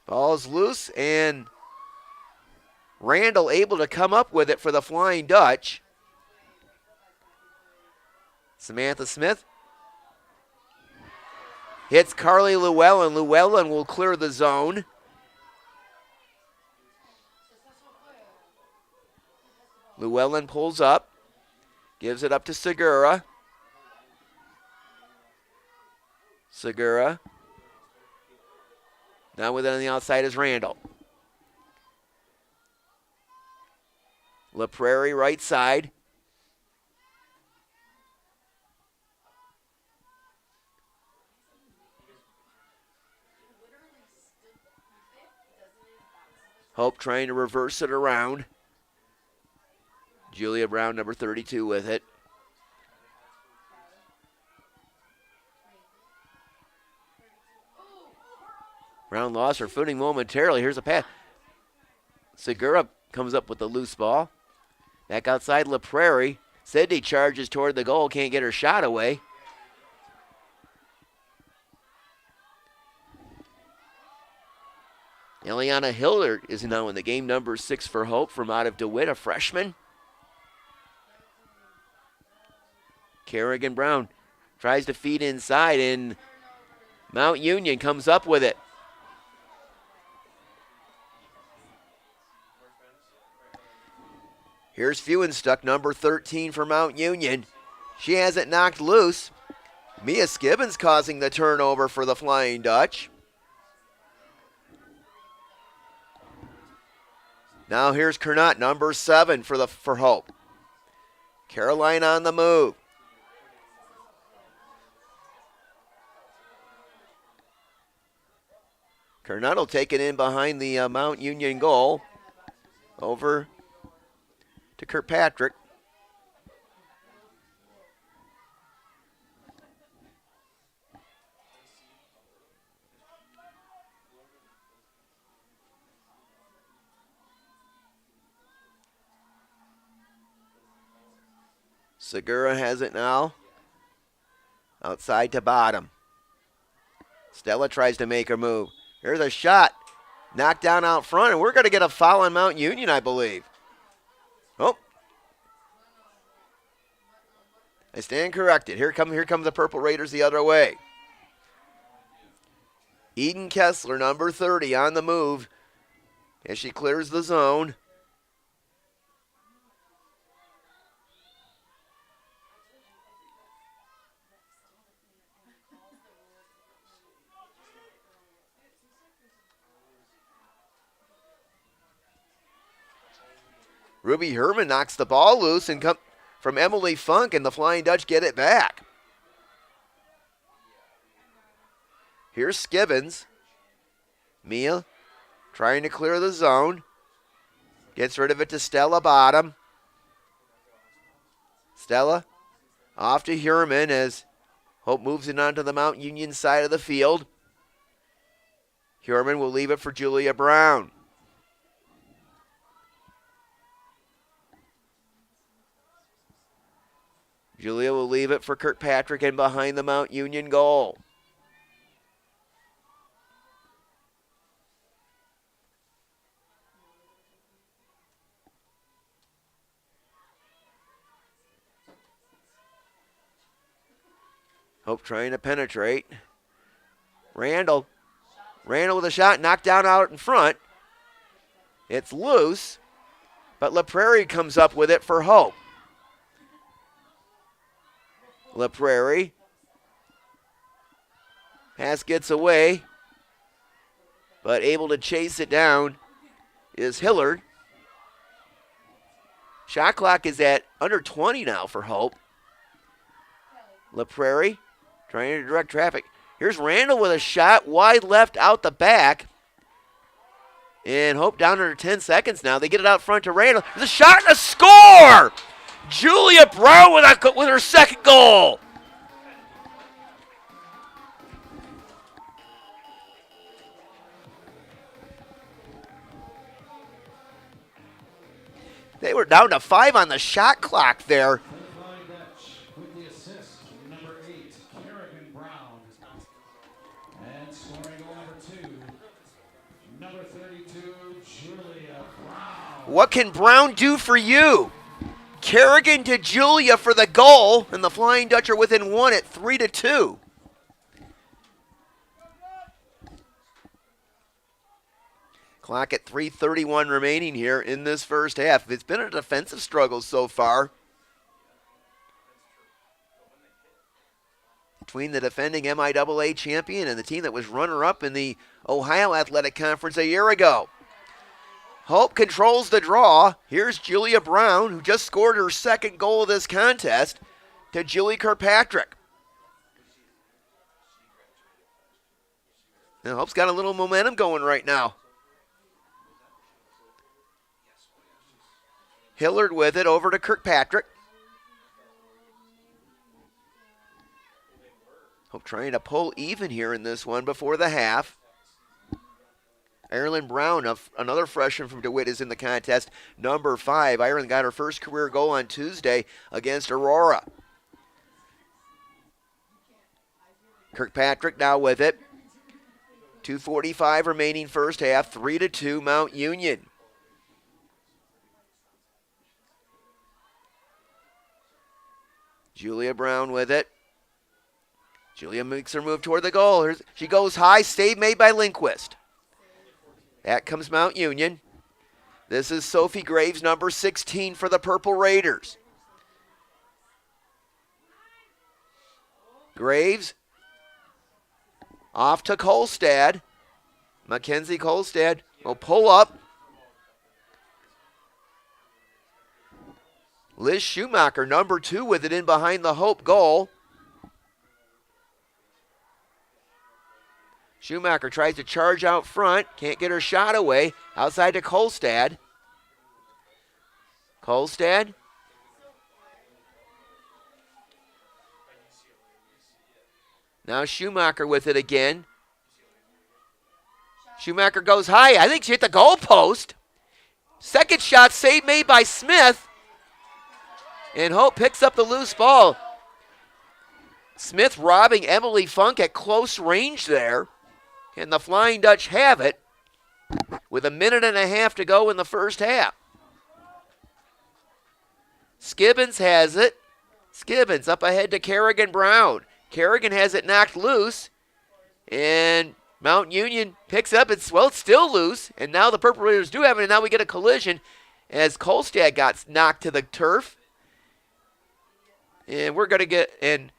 Ball's loose, and Randall able to come up with it for the Flying Dutch. Samantha Smith hits Carly Llewellyn. Llewellyn will clear the zone. Llewellyn pulls up, gives it up to Segura. Segura. Now with it on the outside is Randall. La Prairie right side. Hope trying to reverse it around. Julia Brown, number 32, with it. Brown lost her footing momentarily. Here's a pass. Segura comes up with the loose ball. Back outside La Prairie. Sydney charges toward the goal. Can't get her shot away. Eliana Hilder is now in the game, number 6 for Hope from out of DeWitt, a freshman. Kerrigan Brown tries to feed inside, and Mount Union comes up with it. Here's Feuenstuck, number 13 for Mount Union. She has it knocked loose. Mia Skibbins causing the turnover for the Flying Dutch. Now here's Kernot, number 7 for Hope. Caroline on the move. Kernot will take it in behind the Mount Union goal. Over to Kirkpatrick. Segura has it now. Outside to bottom. Stella tries to make her move. Here's a shot. Knocked down out front, and we're going to get a foul on Mount Union, I believe. Oh. I stand corrected. Here come the Purple Raiders the other way. Eden Kessler, number 30, on the move as she clears the zone. Ruby Herman knocks the ball loose and come from Emily Funk, and the Flying Dutch get it back. Here's Skibbins. Mia trying to clear the zone. Gets rid of it to Stella Bottom. Stella off to Herman as Hope moves it onto the Mount Union side of the field. Herman will leave it for Julia Brown. Julia will leave it for Kirkpatrick and behind the Mount Union goal. Hope trying to penetrate. Randall with a shot knocked down out in front. It's loose, but La Prairie comes up with it for Hope. La Prairie. Pass gets away, but able to chase it down is Hillard. Shot clock is at under 20 now for Hope. La Prairie trying to direct traffic. Here's Randall with a shot wide left out the back. And Hope down under 10 seconds now. They get it out front to Randall. There's a shot and a score! Julia Brown with her second goal. They were down to 5 on the shot clock there.
With the assist, number 8, Kerrigan Brown. And scoring goal number 2, number 32, Julia Brown.
What can Brown do for you? Kerrigan to Julia for the goal, and the Flying Dutch are within 1 at 3-2. Clock at 3:31 remaining here in this first half. It's been a defensive struggle so far between the defending MIAA champion and the team that was runner-up in the Ohio Athletic Conference a year ago. Hope controls the draw. Here's Julia Brown, who just scored her second goal of this contest, to Julie Kirkpatrick. Now, Hope's got a little momentum going right now. Hillard with it over to Kirkpatrick. Hope trying to pull even here in this one before the half. Ireland Brown, another freshman from DeWitt, is in the contest. Number 5. Ireland got her first career goal on Tuesday against Aurora. Kirkpatrick now with it. 2:45 remaining first half. 3-2 Mount Union. Julia Brown with it. Julia makes her move toward the goal. She goes high. Save made by Lindquist. That comes Mount Union. This is Sophie Graves, number 16 for the Purple Raiders. Graves off to Kolstad. Mackenzie Kolstad will pull up. Liz Schumacher, number 2, with it in behind the Hope goal. Schumacher tries to charge out front. Can't get her shot away. Outside to Kolstad. Kolstad. Now Schumacher with it again. Schumacher goes high. I think she hit the goal post. Second shot, save made by Smith. And Hope picks up the loose ball. Smith robbing Emily Funk at close range there. And the Flying Dutch have it with 1.5 minutes to go in the first half. Skibbins has it. Skibbins up ahead to Kerrigan Brown. Kerrigan has it knocked loose. And Mount Union picks up. It's still loose. And now the Purple Raiders do have it. And now we get a collision as Kolstad got knocked to the turf. And we're going to get, and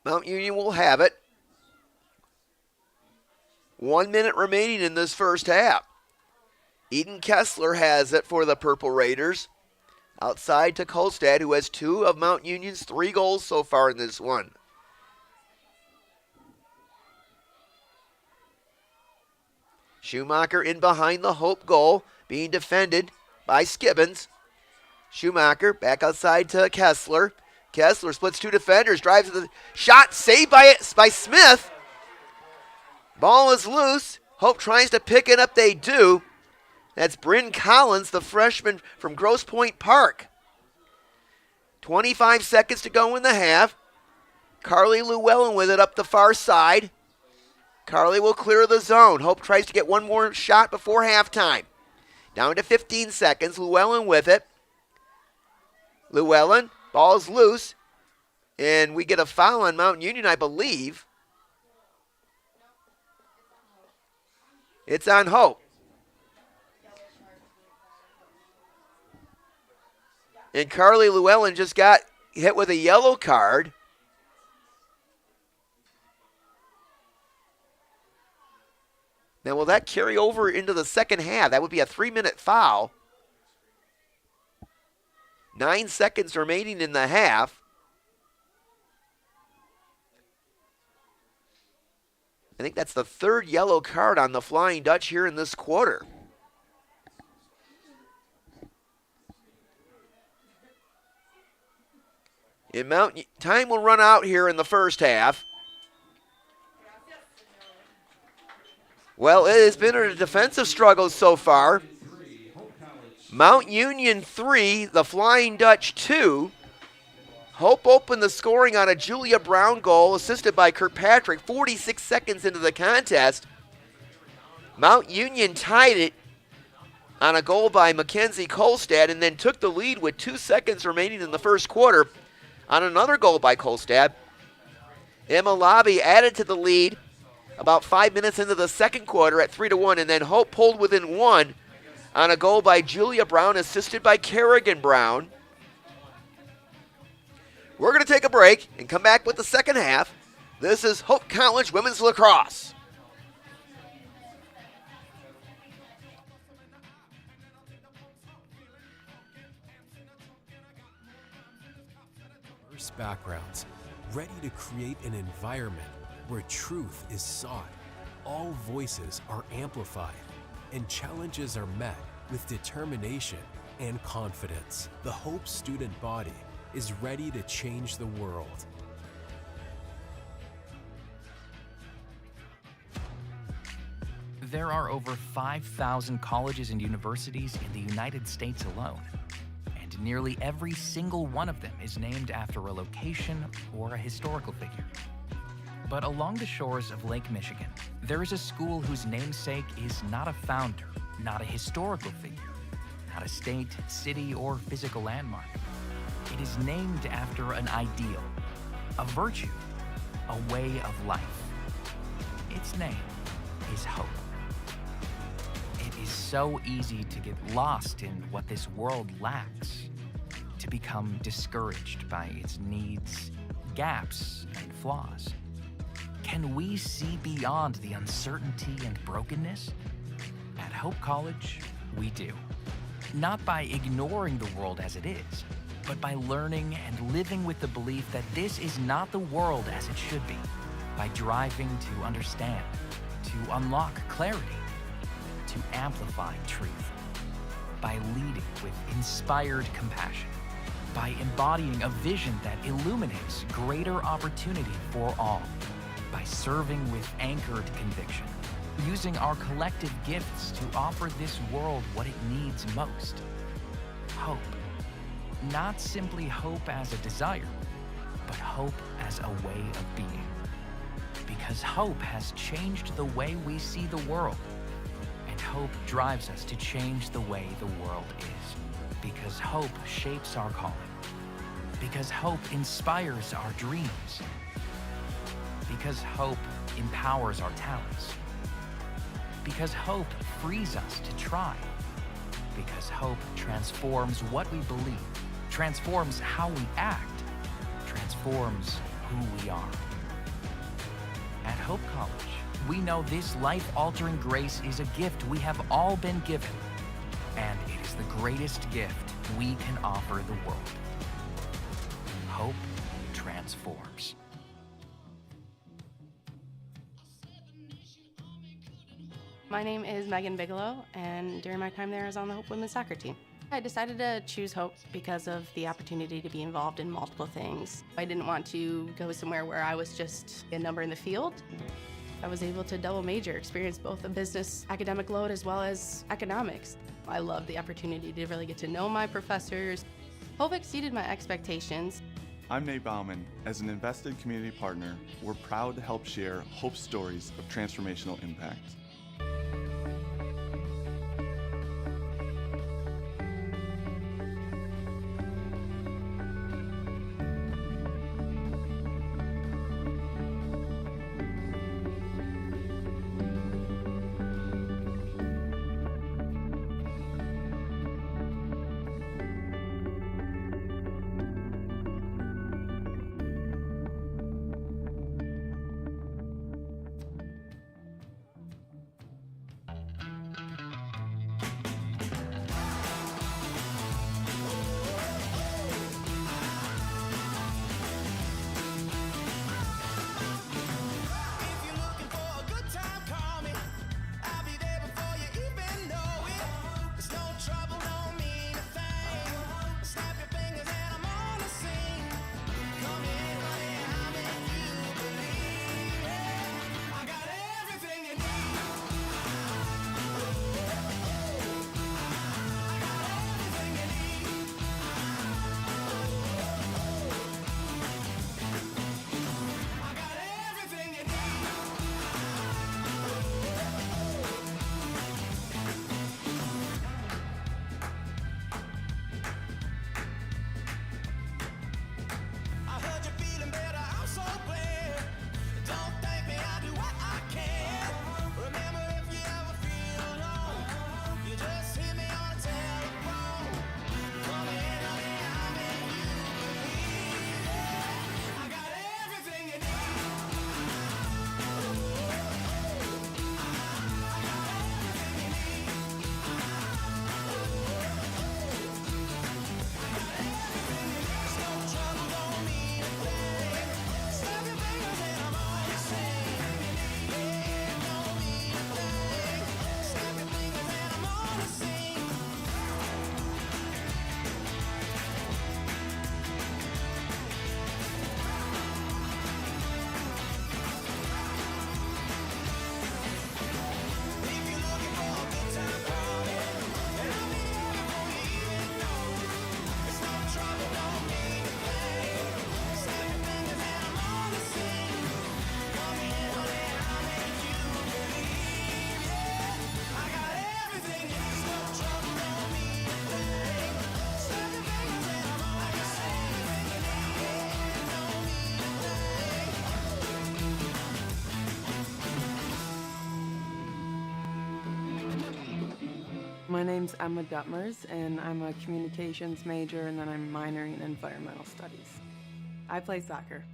Mount Union will have it. 1 minute remaining in this first half. Eden Kessler has it for the Purple Raiders. Outside to Kolstad, who has 2 of Mount Union's 3 goals so far in this one. Schumacher in behind the Hope goal, being defended by Skibbins. Schumacher back outside to Kessler. Kessler splits 2 defenders, drives the shot, saved by Smith. Ball is loose. Hope tries to pick it up. They do. That's Bryn Collins, the freshman from Grosse Pointe Park. 25 seconds to go in the half. Carly Llewellyn with it up the far side. Carly will clear the zone. Hope tries to get one more shot before halftime. Down to 15 seconds. Llewellyn with it. Llewellyn, ball's loose. And we get a foul on Mount Union, I believe. It's on Hope. And Carly Llewellyn just got hit with a yellow card. Now, will that carry over into the second half? That would be a 3-minute foul. 9 seconds remaining in the half. I think that's the 3rd yellow card on the Flying Dutch here in this quarter. Time will run out here in the first half. Well, it has been a defensive struggle so far. Mount Union 3, the Flying Dutch 2. Hope opened the scoring on a Julia Brown goal, assisted by Kirkpatrick, 46 seconds into the contest. Mount Union tied it on a goal by Mackenzie Kolstad and then took the lead with 2 seconds remaining in the first quarter on another goal by Kolstad. Emma Lobby added to the lead about 5 minutes into the second quarter at 3-1, and then Hope pulled within 1 on a goal by Julia Brown, assisted by Kerrigan Brown. We're going to take a break and come back with the second half. This is Hope College Women's Lacrosse.
Diverse backgrounds, ready to create an environment where truth is sought, all voices are amplified, and challenges are met with determination and confidence. The Hope student body is ready to change the world.
There are over 5,000 colleges and universities in the United States alone, and nearly every single one of them is named after a location or a historical figure. But along the shores of Lake Michigan, there is a school whose namesake is not a founder, not a historical figure, not a state, city, or physical landmark. It is named after an ideal, a virtue, a way of life. Its name is hope. It is so easy to get lost in what this world lacks, to become discouraged by its needs, gaps, and flaws. Can we see beyond the uncertainty and brokenness? At Hope College, we do. Not by ignoring the world as it is, but by learning and living with the belief that this is not the world as it should be, by driving to understand, to unlock clarity, to amplify truth, by leading with inspired compassion, by embodying a vision that illuminates greater opportunity for all, by serving with anchored conviction, using our collective gifts to offer this world what it needs most. hope. Not simply hope as a desire, but hope as a way of being. Because hope has changed the way we see the world. And hope drives us to change the way the world is. Because hope shapes our calling. Because hope inspires our dreams. Because hope empowers our talents. Because hope frees us to try. Because hope transforms what we believe, transforms how we act, transforms who we are. At Hope College, we know this life-altering grace is a gift we have all been given, and it is the greatest gift we can offer the world. Hope transforms.
My name is Megan Bigelow, and during my time there, I was on the Hope women's soccer team. I decided to choose Hope because of the opportunity to be involved in multiple things. I didn't want to go somewhere where I was just a number in the field. I was able to double major, experience both a business academic load as well as economics. I loved the opportunity to really get to know my professors. Hope exceeded my expectations.
I'm Nate Bauman. As an invested community partner, we're proud to help share Hope's stories of transformational impact.
My name's Emma Duttmers, and I'm a communications major, and then I'm minoring in environmental studies. I play soccer.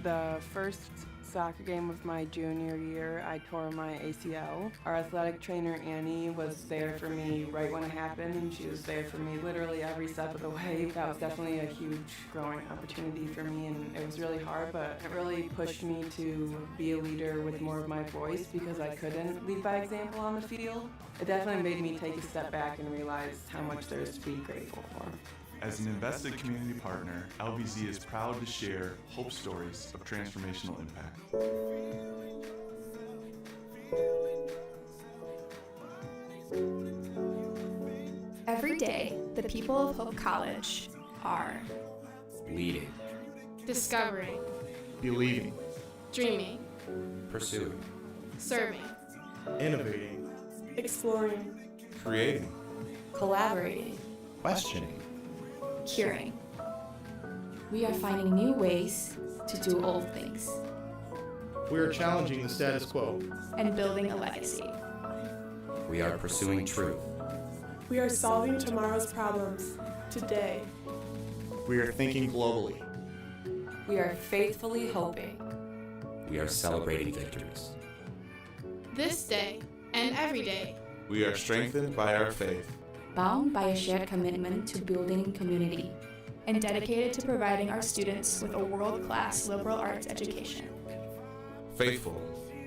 The first soccer game of my junior year, I tore my ACL. Our athletic trainer, Annie, was there for me right when it happened, and she was there for me literally every step of the way. That was definitely a huge growing opportunity for me, and it was really hard, but it really pushed me to be a leader with more of my voice because I couldn't lead by example on the field. It definitely made me take a step back and realize how much there is to be grateful for.
As an invested community partner, LVZ is proud to share Hope stories of transformational impact.
Every day, the people of Hope College are
leading,
discovering,
believing,
dreaming,
pursuing,
serving,
innovating,
exploring,
creating,
collaborating,
questioning,
curing. We are finding new ways to do old things
We are challenging the status quo.
and building a legacy.
we are pursuing truth,
We are solving tomorrow's problems today.
We are thinking globally.
We are faithfully hoping.
we are celebrating victories.
This day and every day.
We are strengthened by our faith.
Bound by a shared commitment to building community,
and dedicated to providing our students with a world-class liberal arts education.
Faithful.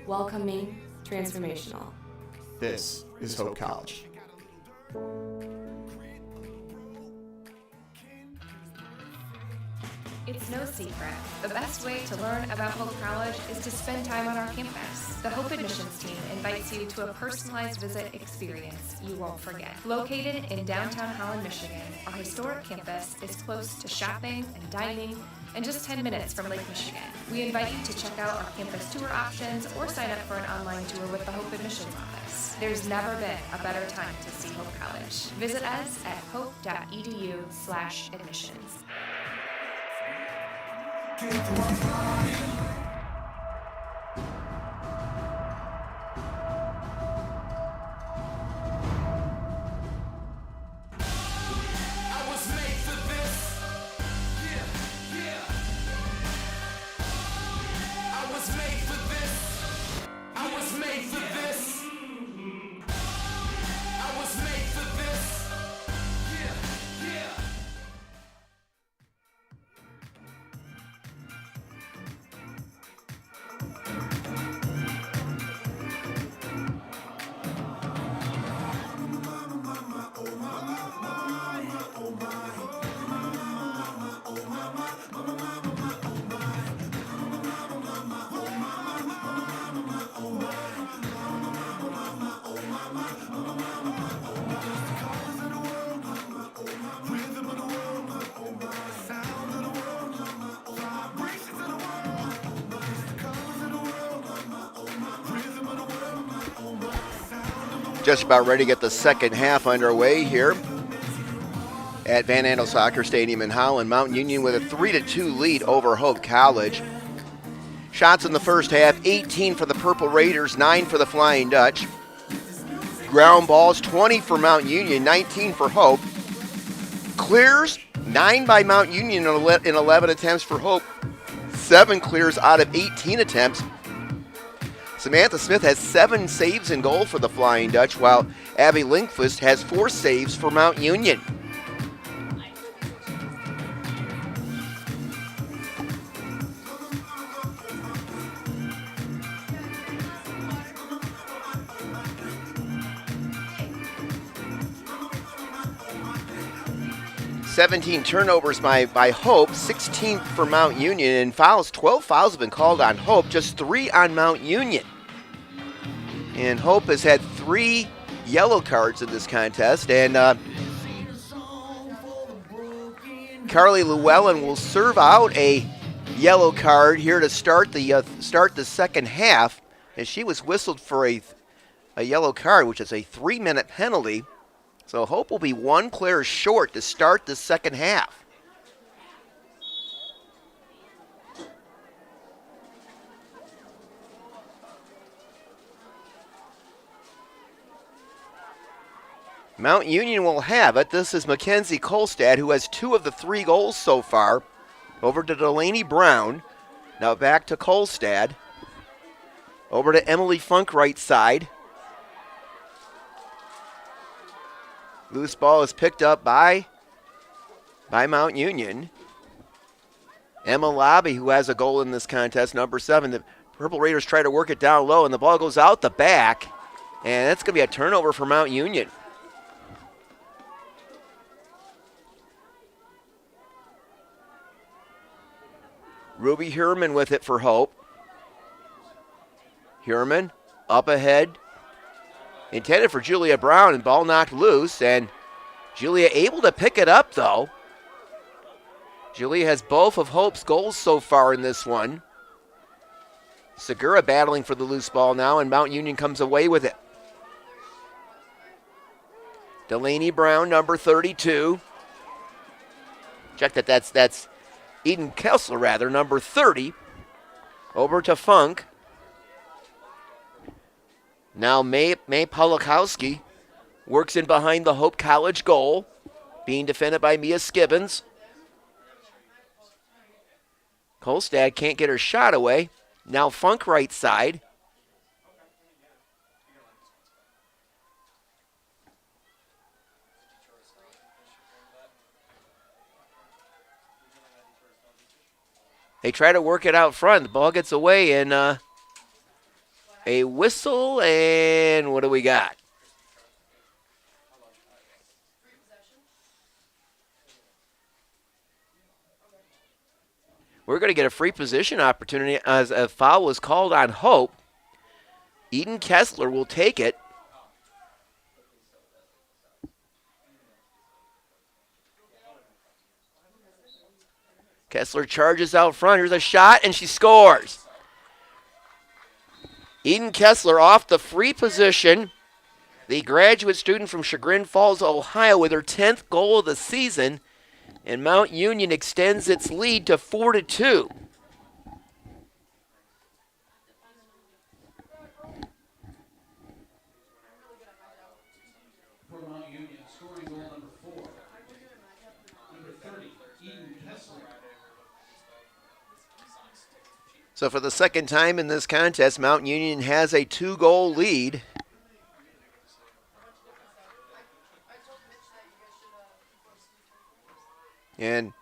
welcoming, transformational.
This is Hope College.
It's no secret. The best way to learn about Hope College is to spend time on our campus. The Hope Admissions team invites you to a personalized visit experience you won't forget. Located in downtown Holland, Michigan, our historic campus is close to shopping and dining and just 10 minutes from Lake Michigan. We invite you to check out our campus tour options or sign up for an online tour with the Hope Admissions Office. There's never been a better time to see Hope College. Visit us at hope.edu/admissions.
Just about ready to get the second half underway here at Van Andel Soccer Stadium in Holland. Mount Union with a 3-2 lead over Hope College. Shots in the first half, 18 for the Purple Raiders, 9 for the Flying Dutch. Ground balls, 20 for Mount Union, 19 for Hope. Clears, 9 by Mount Union in 11 attempts for Hope. 7 clears out of 18 attempts. Samantha Smith has 7 saves in goal for the Flying Dutch, while Abby Linkfist has 4 saves for Mount Union. "17 turnovers by Hope, 16 for Mount Union, and fouls. 12 fouls have been called on Hope, just 3 on Mount Union. And Hope has had 3 yellow cards in this contest, and Carly Llewellyn will serve out a yellow card here to start the second half, as she was whistled for a yellow card, which is a 3-minute penalty. So Hope will be 1 player short to start the second half. Mount Union will have it. This is Mackenzie Kolstad, who has 2 of the 3 goals so far. Over to Delaney Brown. Now back to Kolstad. Over to Emily Funk, right side. Loose ball is picked up by Mount Union. Emma Lobby, who has a goal in this contest, number 7. The Purple Raiders try to work it down low, and the ball goes out the back. And that's going to be a turnover for Mount Union. Ruby Herman with it for Hope. Herman up ahead. Intended for Julia Brown, and ball knocked loose, and Julia able to pick it up, though. Julia has both of Hope's goals so far in this one. Segura battling for the loose ball now, and Mount Union comes away with it. Delaney Brown, number 32. Check that, that's Eden Kessler, rather, number 30. Over to Funk. Now May Polakowski works in behind the Hope College goal, being defended by Mia Skibbins. Kolstad can't get her shot away. Now Funk right side. They try to work it out front. The ball gets away, and a whistle, and what do we got? We're going to get a free position opportunity as a foul was called on Hope. Eden Kessler will take it. Kessler charges out front. Here's a shot, and she scores. Eden Kessler off the free position. The graduate student from Chagrin Falls, Ohio, with her 10th goal of the season. And Mount Union extends its lead to 4-2.
For Mount Union, scoring goal number 4. Number 30, Eden Kessler.
So for the second time in this contest, Mount Union has a 2-goal lead. And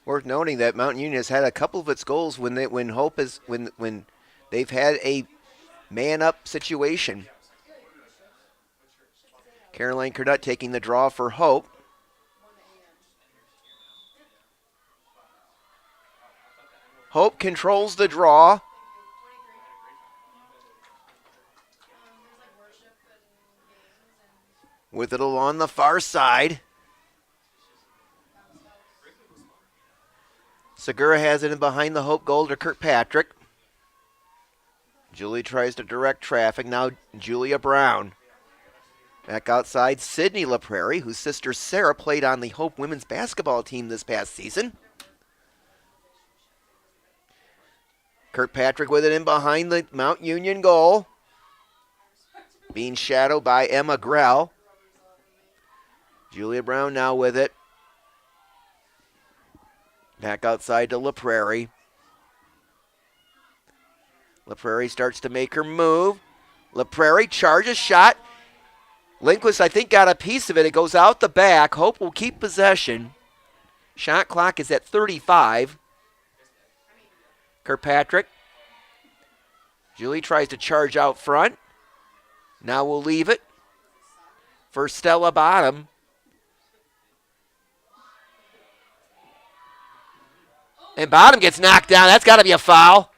worth noting that Mount Union has had a couple of its goals when they've had a man-up situation. Caroline Curnut taking the draw for Hope. Hope controls the draw. With it along the far side. Segura has it in behind the Hope goal to Kirkpatrick. Julie tries to direct traffic. Now Julia Brown. Back outside, Sydney LaPrairie, whose sister Sarah played on the Hope women's basketball team this past season. Kirkpatrick with it in behind the Mount Union goal. Being shadowed by Emma Grell. Julia Brown now with it. Back outside to LaPrairie. LaPrairie starts to make her move. LaPrairie charges shot. Lindquist, I think, got a piece of it. It goes out the back. Hope will keep possession. Shot clock is at 35. Kirkpatrick. Julie tries to charge out front. Now we'll leave it for Stella Bottom. And Bottom gets knocked down. That's got to be a foul.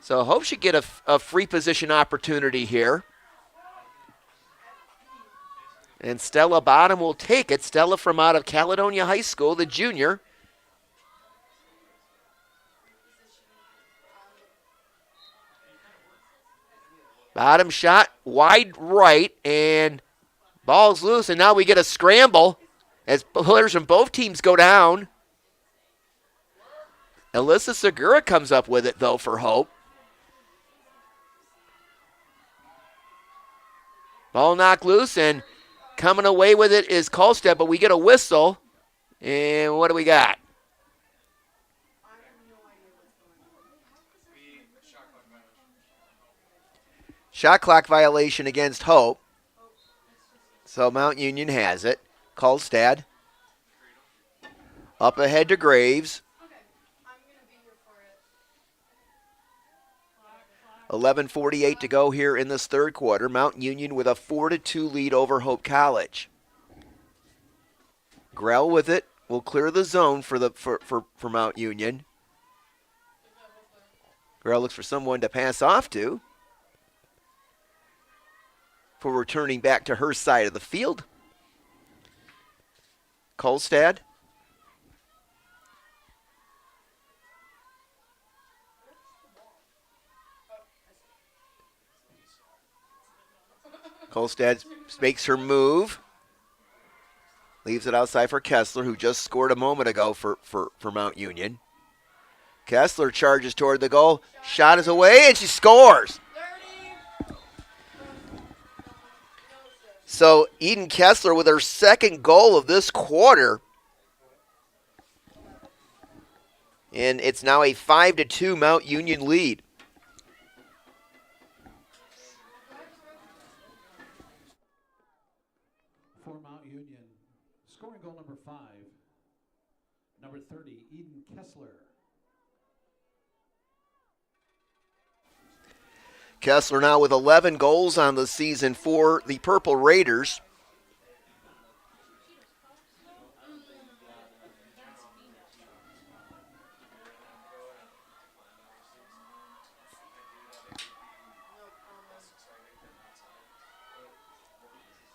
So Hope should get a free position opportunity here. And Stella Bottom will take it. Stella from out of Caledonia High School, the junior. Bottom shot wide right, and ball's loose, and now we get a scramble as players from both teams go down. Alyssa Segura comes up with it, though, for Hope. Ball knocked loose, and coming away with it is Kolstad, but we get a whistle. And what do we got? Shot clock violation against Hope. So Mount Union has it. Kolstad. Up ahead to Graves. 11:48 to go here in this third quarter. Mount Union with a 4-2 lead over Hope College. Grell with it will clear the zone for Mount Union. Grell looks for someone to pass off to. for returning back to her side of the field. Kolstad. Kolstad makes her move. Leaves it outside for Kessler, who just scored a moment ago for Mount Union. Kessler charges toward the goal. Shot is away, and she scores. So Eden Kessler with her second goal of this quarter. And it's now a 5-2 Mount Union lead.
For Mount Union, scoring goal number 5, number 30, Eden Kessler.
Kessler now with 11 goals on the season for the Purple Raiders.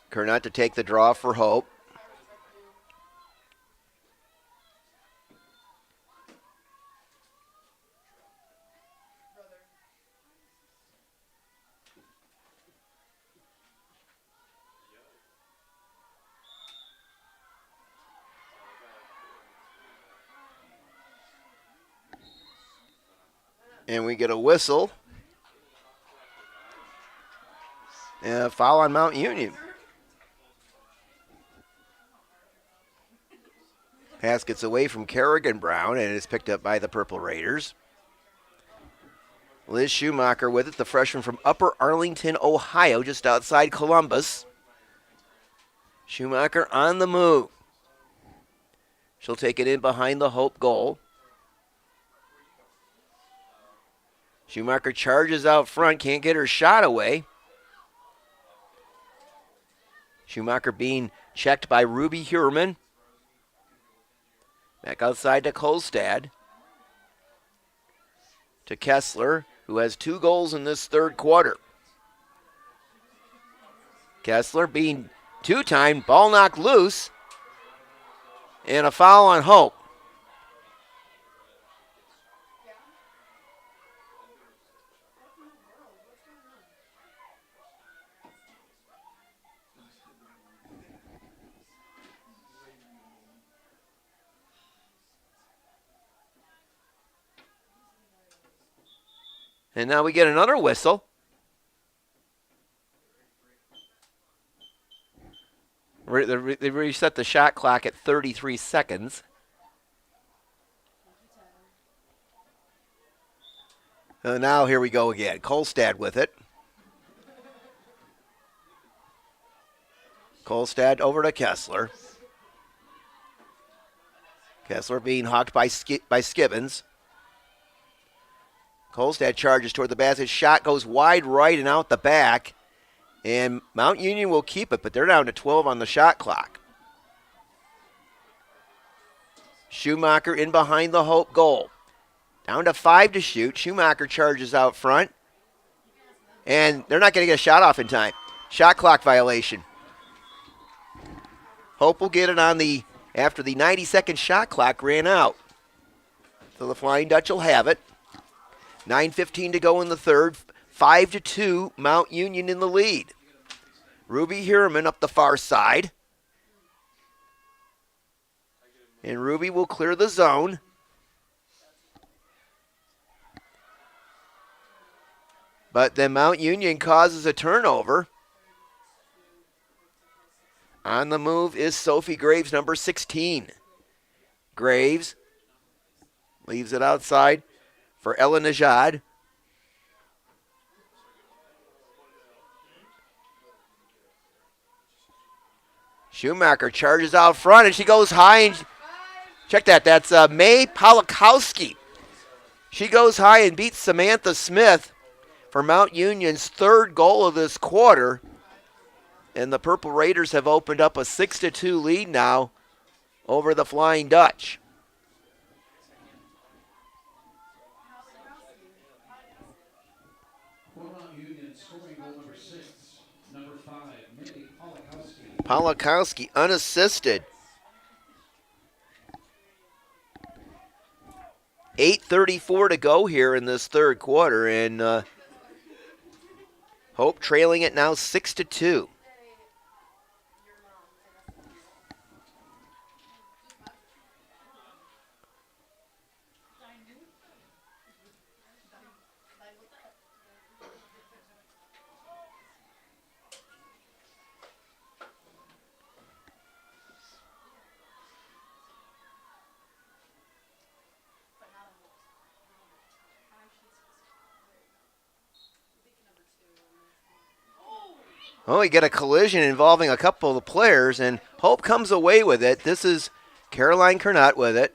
Kernot to take the draw for Hope. And we get a whistle. And a foul on Mount Union. Pass gets away from Kerrigan Brown and is picked up by the Purple Raiders. Liz Schumacher with it, the freshman from Upper Arlington, Ohio, just outside Columbus. Schumacher on the move. She'll take it in behind the Hope goal. Schumacher charges out front, can't get her shot away. Schumacher being checked by Ruby Hurman. Back outside to Kolstad. To Kessler, who has 2 goals in this third quarter. Kessler being two-time, ball knocked loose. And a foul on Hope. And now we get another whistle. They reset the shot clock at 33 seconds. Now here we go again. Kolstad with it. Kolstad over to Kessler. Kessler being hawked by Skibbins. Kolstad charges toward the basket. Shot goes wide right and out the back. And Mount Union will keep it, but they're down to 12 on the shot clock. Schumacher in behind the Hope goal. Down to 5 to shoot. Schumacher charges out front. And they're not going to get a shot off in time. Shot clock violation. Hope will get it on after the 90-second shot clock ran out. So the Flying Dutch will have it. 9:15 to go in the third. 5-2, Mount Union in the lead. Ruby Hurman up the far side. And Ruby will clear the zone. But then Mount Union causes a turnover. On the move is Sophie Graves, number 16. Graves leaves it outside for Ella Najad. Schumacher charges out front, and she goes high. And check that. That's May Polakowski. She goes high and beats Samantha Smith for Mount Union's third goal of this quarter. And the Purple Raiders have opened up a 6-2 lead now over the Flying Dutch.
For Mount Union, scoring goal number 6, number 5,
Polakowski unassisted. 8:34 to go here in this third quarter, and Hope trailing it now 6-2. Oh, we get a collision involving a couple of the players, and Hope comes away with it. This is Caroline Kernot with it.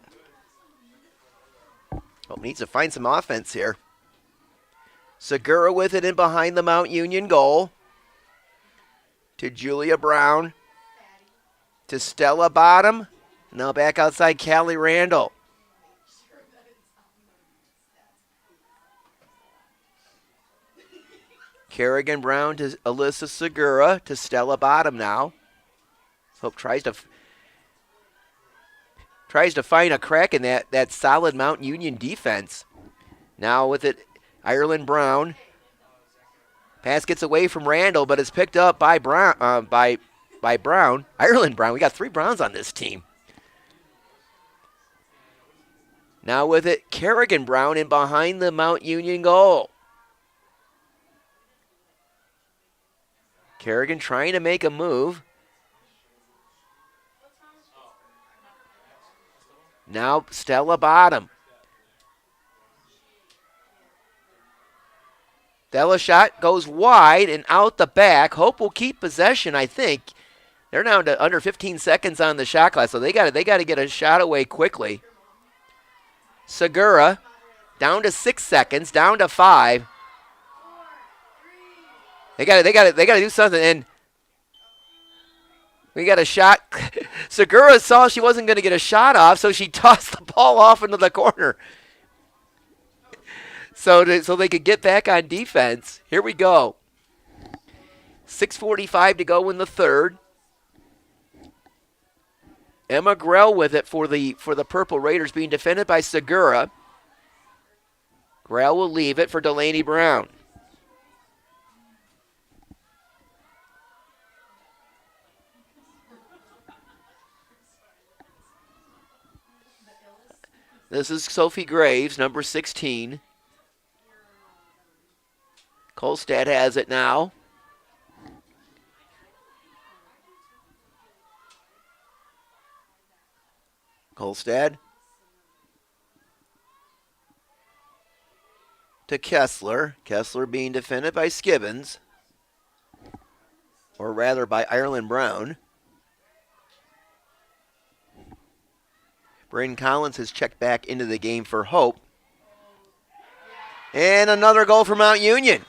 Hope needs to find some offense here. Segura with it in behind the Mount Union goal. To Julia Brown. To Stella Bottom. Now back outside Callie Randall. Kerrigan Brown to Alyssa Segura to Stella Bottom now. Hope tries to find a crack in that solid Mount Union defense. Now with it, Ireland Brown. Pass gets away from Randall, but it's picked up by Brown. By Brown. Ireland Brown. We got 3 Browns on this team. Now with it, Kerrigan Brown in behind the Mount Union goal. Kerrigan trying to make a move. Now Stella Bottom. Stella shot goes wide and out the back. Hope will keep possession, I think. They're down to under 15 seconds on the shot clock, so they got to get a shot away quickly. Segura down to 6 seconds, down to 5. They got to do something, and we got a shot. Segura saw she wasn't going to get a shot off, so she tossed the ball off into the corner. So they could get back on defense. Here we go. 6:45 to go in the third. Emma Grell with it for the Purple Raiders, being defended by Segura. Grell will leave it for Delaney Brown. This is Sophie Graves, number 16. Kolstad has it now. Kolstad to Kessler. Kessler being defended by Skibbins, or rather by Ireland Brown. Braden Collins has checked back into the game for Hope. And another goal for Mount Union.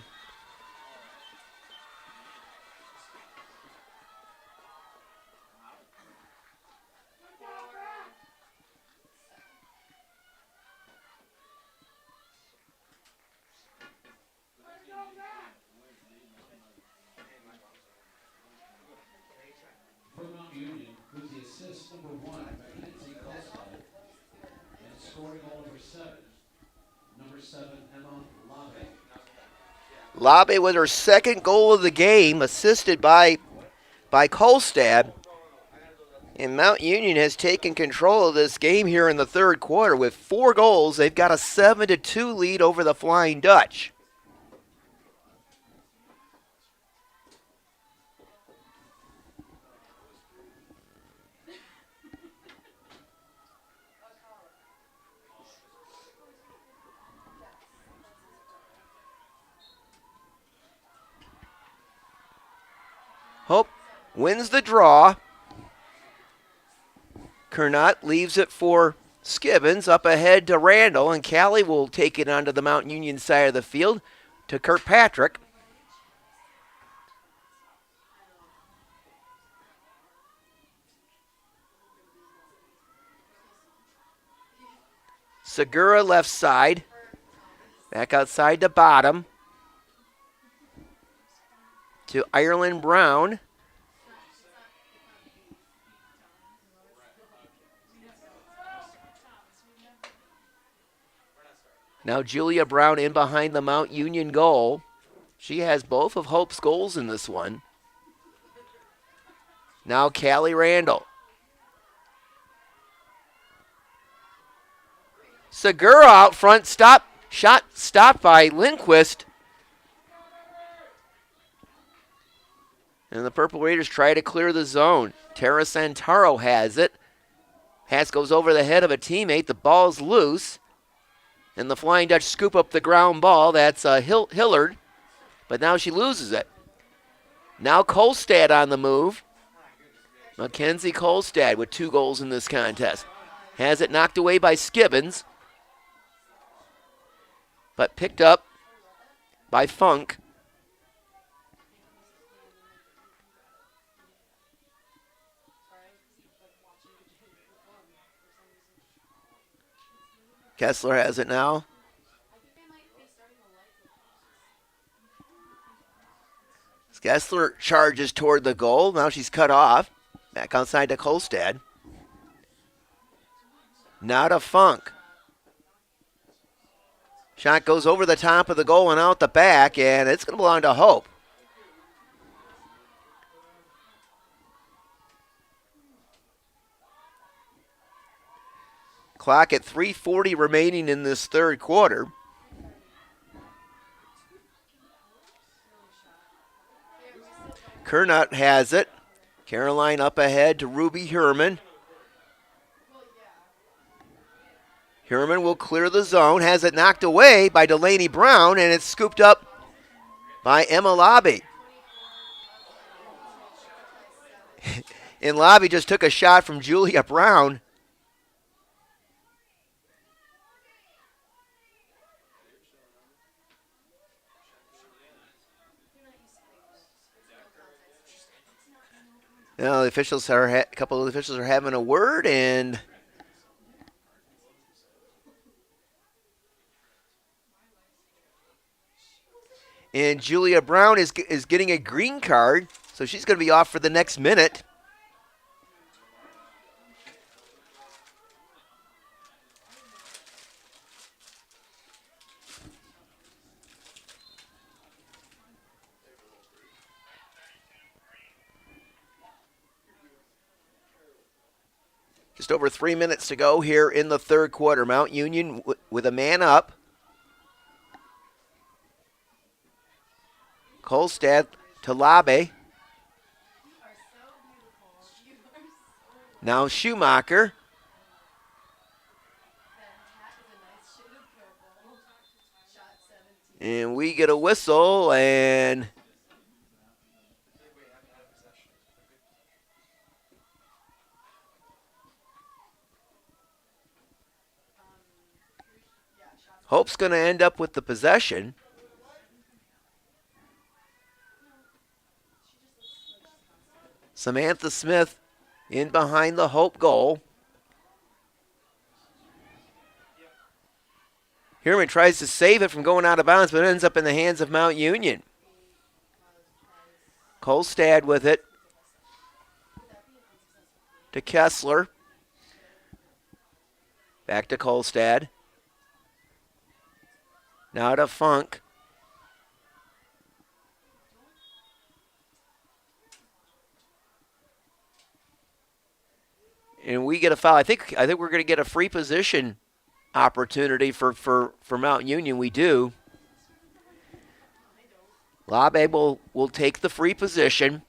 For Mount Union, who's the assist number 1 by Nancy Kolstad, and scoring goal number 7, Emma Labe.
Labe with her second goal of the game, assisted by Kolstad. And Mount Union has taken control of this game here in the third quarter. With 4 goals, they've got a 7-2 lead over the Flying Dutch. Hope wins the draw. Kernot leaves it for Skibbins up ahead to Randall, and Callie will take it onto the Mount Union side of the field to Kirkpatrick. Segura left side. Back outside to Bottom. To Ireland Brown. Now Julia Brown in behind the Mount Union goal. She has both of Hope's goals in this one. Now Callie Randall. Segura out front, shot stopped by Lindquist. And the Purple Raiders try to clear the zone. Tara Santaro has it. Pass goes over the head of a teammate. The ball's loose. And the Flying Dutch scoop up the ground ball. That's Hillard. But now she loses it. Now Kolstad on the move. Mackenzie Kolstad with 2 goals in this contest. Has it knocked away by Skibbins. But picked up by Funk. Kessler has it now. Kessler charges toward the goal. Now she's cut off. Back outside to Kolstad. Now to Funk. Shot goes over the top of the goal and out the back, and it's going to belong to Hope. Clock at 3:40 remaining in this third quarter. Kernut has it. Caroline up ahead to Ruby Herman. Herman will clear the zone. Has it knocked away by Delaney Brown, and it's scooped up by Emma Lobby. And Lobby just took a shot from Julia Brown. Now the officials a couple of the officials are having a word, and Julia Brown is getting a green card, so she's going to be off for the next minute. Just over 3 minutes to go here in the third quarter. Mount Union with a man up. Kolstad to Labe. Now Schumacher. And we get a whistle, and Hope's going to end up with the possession. Samantha Smith in behind the Hope goal. Herman tries to save it from going out of bounds, but it ends up in the hands of Mount Union. Kolstad with it to Kessler. Back to Kolstad. Now to Funk. And we get a foul. I think we're going to get a free position opportunity for Mount Union. We do. Labe will take the free position.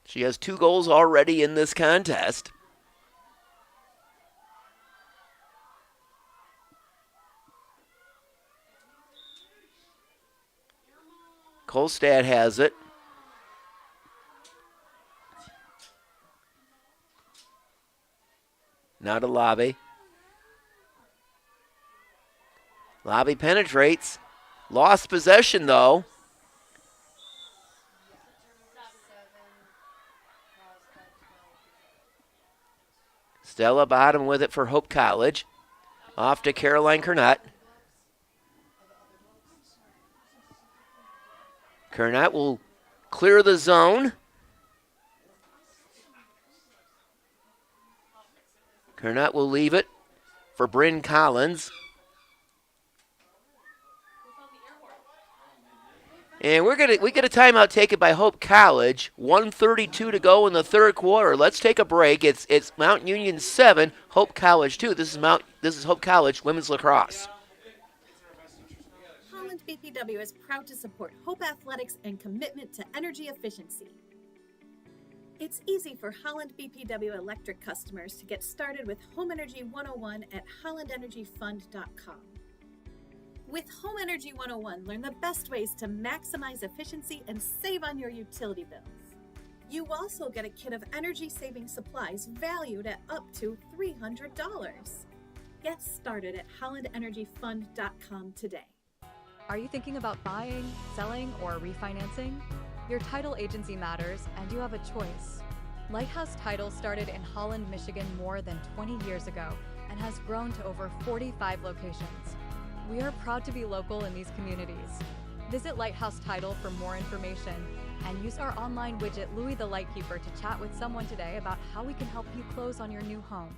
She has 2 goals already in this contest. Kolstad has it. Now to Lobby. Lobby penetrates. Lost possession, though. Stella Bottom with it for Hope College. Off to Caroline Kernut. Kernut will clear the zone. Kernut will leave it for Bryn Collins. And we get a timeout taken by Hope College. 1:32 to go in the third quarter. Let's take a break. It's Mount Union 7, Hope College 2. This is Hope College women's lacrosse.
Holland BPW is proud to support Hope Athletics and commitment to energy efficiency. It's easy for Holland BPW electric customers to get started with Home Energy 101 at hollandenergyfund.com. With Home Energy 101, learn the best ways to maximize efficiency and save on your utility bills. You also get a kit of energy-saving supplies valued at up to $300. Get started at hollandenergyfund.com today.
Are you thinking about buying, selling, or refinancing? Your title agency matters, and you have a choice. Lighthouse Title started in Holland, Michigan more than 20 years ago and has grown to over 45 locations. We are proud to be local in these communities. Visit Lighthouse Title for more information and use our online widget Louie the Lightkeeper to chat with someone today about how we can help you close on your new home.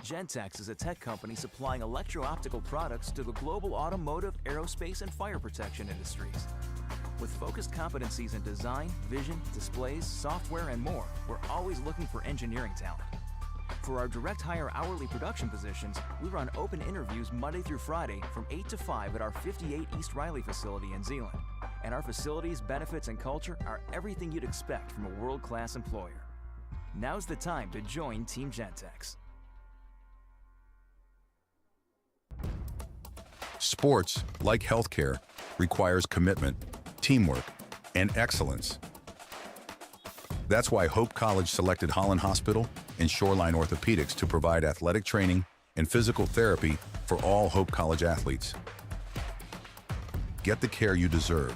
Gentex is a tech company supplying electro-optical products to the global automotive, aerospace, and fire protection industries. With focused competencies in design, vision, displays, software, and more, we're always looking for engineering talent. For our direct hire hourly production positions, we run open interviews Monday through Friday from 8 to 5 at our 58 East Riley facility in Zeeland. And our facilities, benefits, and culture are everything you'd expect from a world-class employer. Now's the time to join Team Gentex.
Sports, like healthcare, requires commitment, teamwork, and excellence. That's why Hope College selected Holland Hospital and Shoreline Orthopedics to provide athletic training and physical therapy for all Hope College athletes. Get the care you deserve.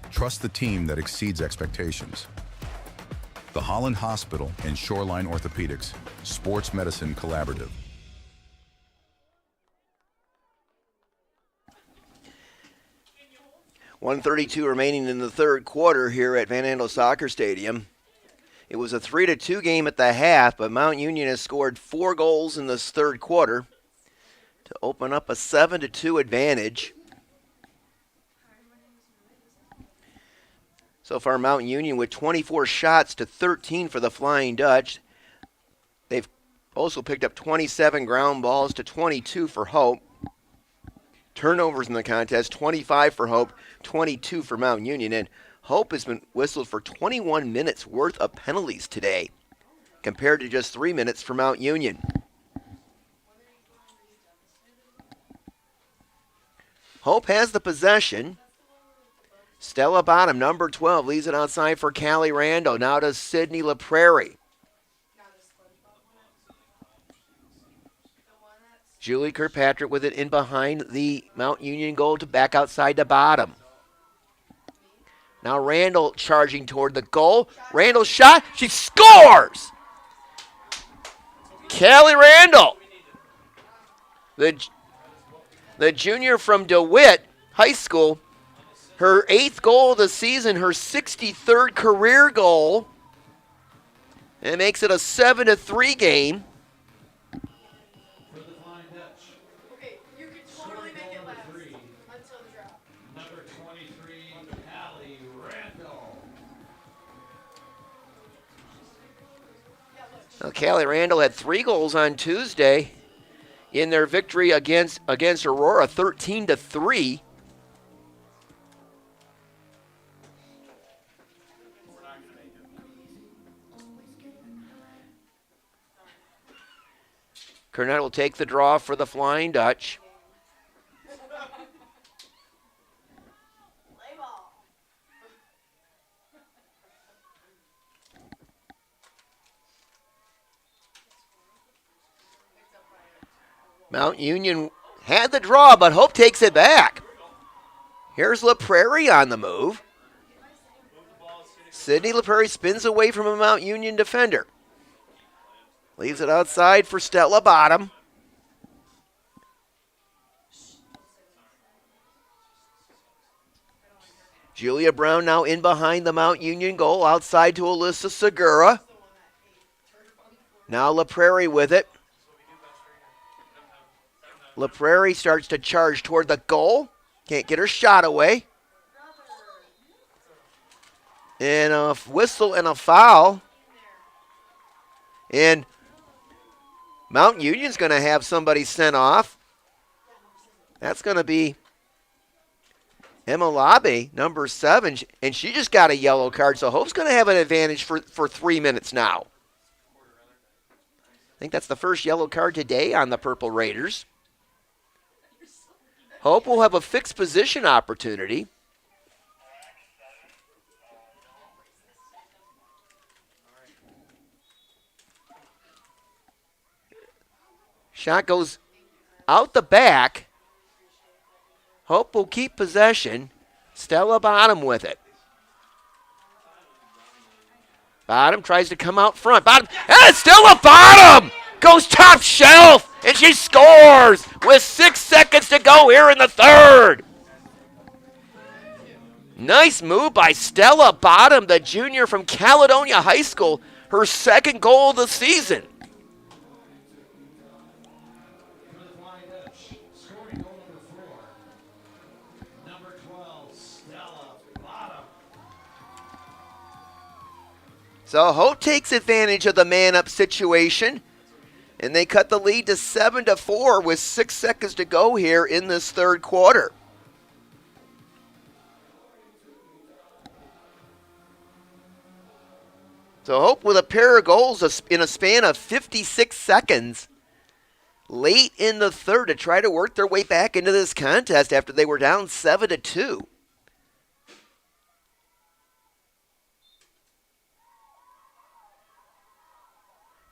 Trust the team that exceeds expectations. The Holland Hospital and Shoreline Orthopedics Sports Medicine Collaborative.
.132 remaining in the third quarter here at Van Andel Soccer Stadium. It was a 3-2 game at the half, but Mount Union has scored 4 goals in this third quarter to open up a 7-2 advantage. So far, Mount Union with 24 shots to 13 for the Flying Dutch. They've also picked up 27 ground balls to 22 for Hope. Turnovers in the contest, 25 for Hope, 22 for Mount Union. And Hope has been whistled for 21 minutes worth of penalties today, compared to just 3 minutes for Mount Union. Hope has the possession. Stella Bottom, number 12, leaves it outside for Callie Randall. Now to Sydney LaPrairie. Julie Kirkpatrick with it in behind the Mount Union goal to back outside the Bottom. Now Randall charging toward the goal. Randall shot. She scores! Callie Randall, the junior from DeWitt High School, her 8th goal of the season, her 63rd career goal. And it makes it a 7-3 game. Now, Callie Randall had 3 goals on Tuesday in their victory against Aurora, 13-3. Cornett will take the draw for the Flying Dutch. Mount Union had the draw, but Hope takes it back. Here's LaPrairie on the move. Sydney LaPrairie spins away from a Mount Union defender. Leaves it outside for Stella Bottom. Julia Brown now in behind the Mount Union goal, outside to Alyssa Segura. Now LaPrairie with it. LaPrairie starts to charge toward the goal. Can't get her shot away. And a whistle and a foul. And Mount Union's going to have somebody sent off. That's going to be Emma Labe, number 7, and she just got a yellow card, so Hope's going to have an advantage for 3 minutes now. I think that's the first yellow card today on the Purple Raiders. Hope will have a fixed position opportunity. Shot goes out the back. Hope will keep possession. Stella Bottom with it. Bottom tries to come out front. Bottom, and Stella Bottom goes top shelf, and she scores with 6 seconds to go here in the third. Nice move by Stella Bottom, the junior from Caledonia High School, her second goal of the season. So Hope takes advantage of the man-up situation, and they cut the lead to 7-4 with 6 seconds to go here in this third quarter. So Hope with a pair of goals in a span of 56 seconds late in the third to try to work their way back into this contest after they were down 7-2.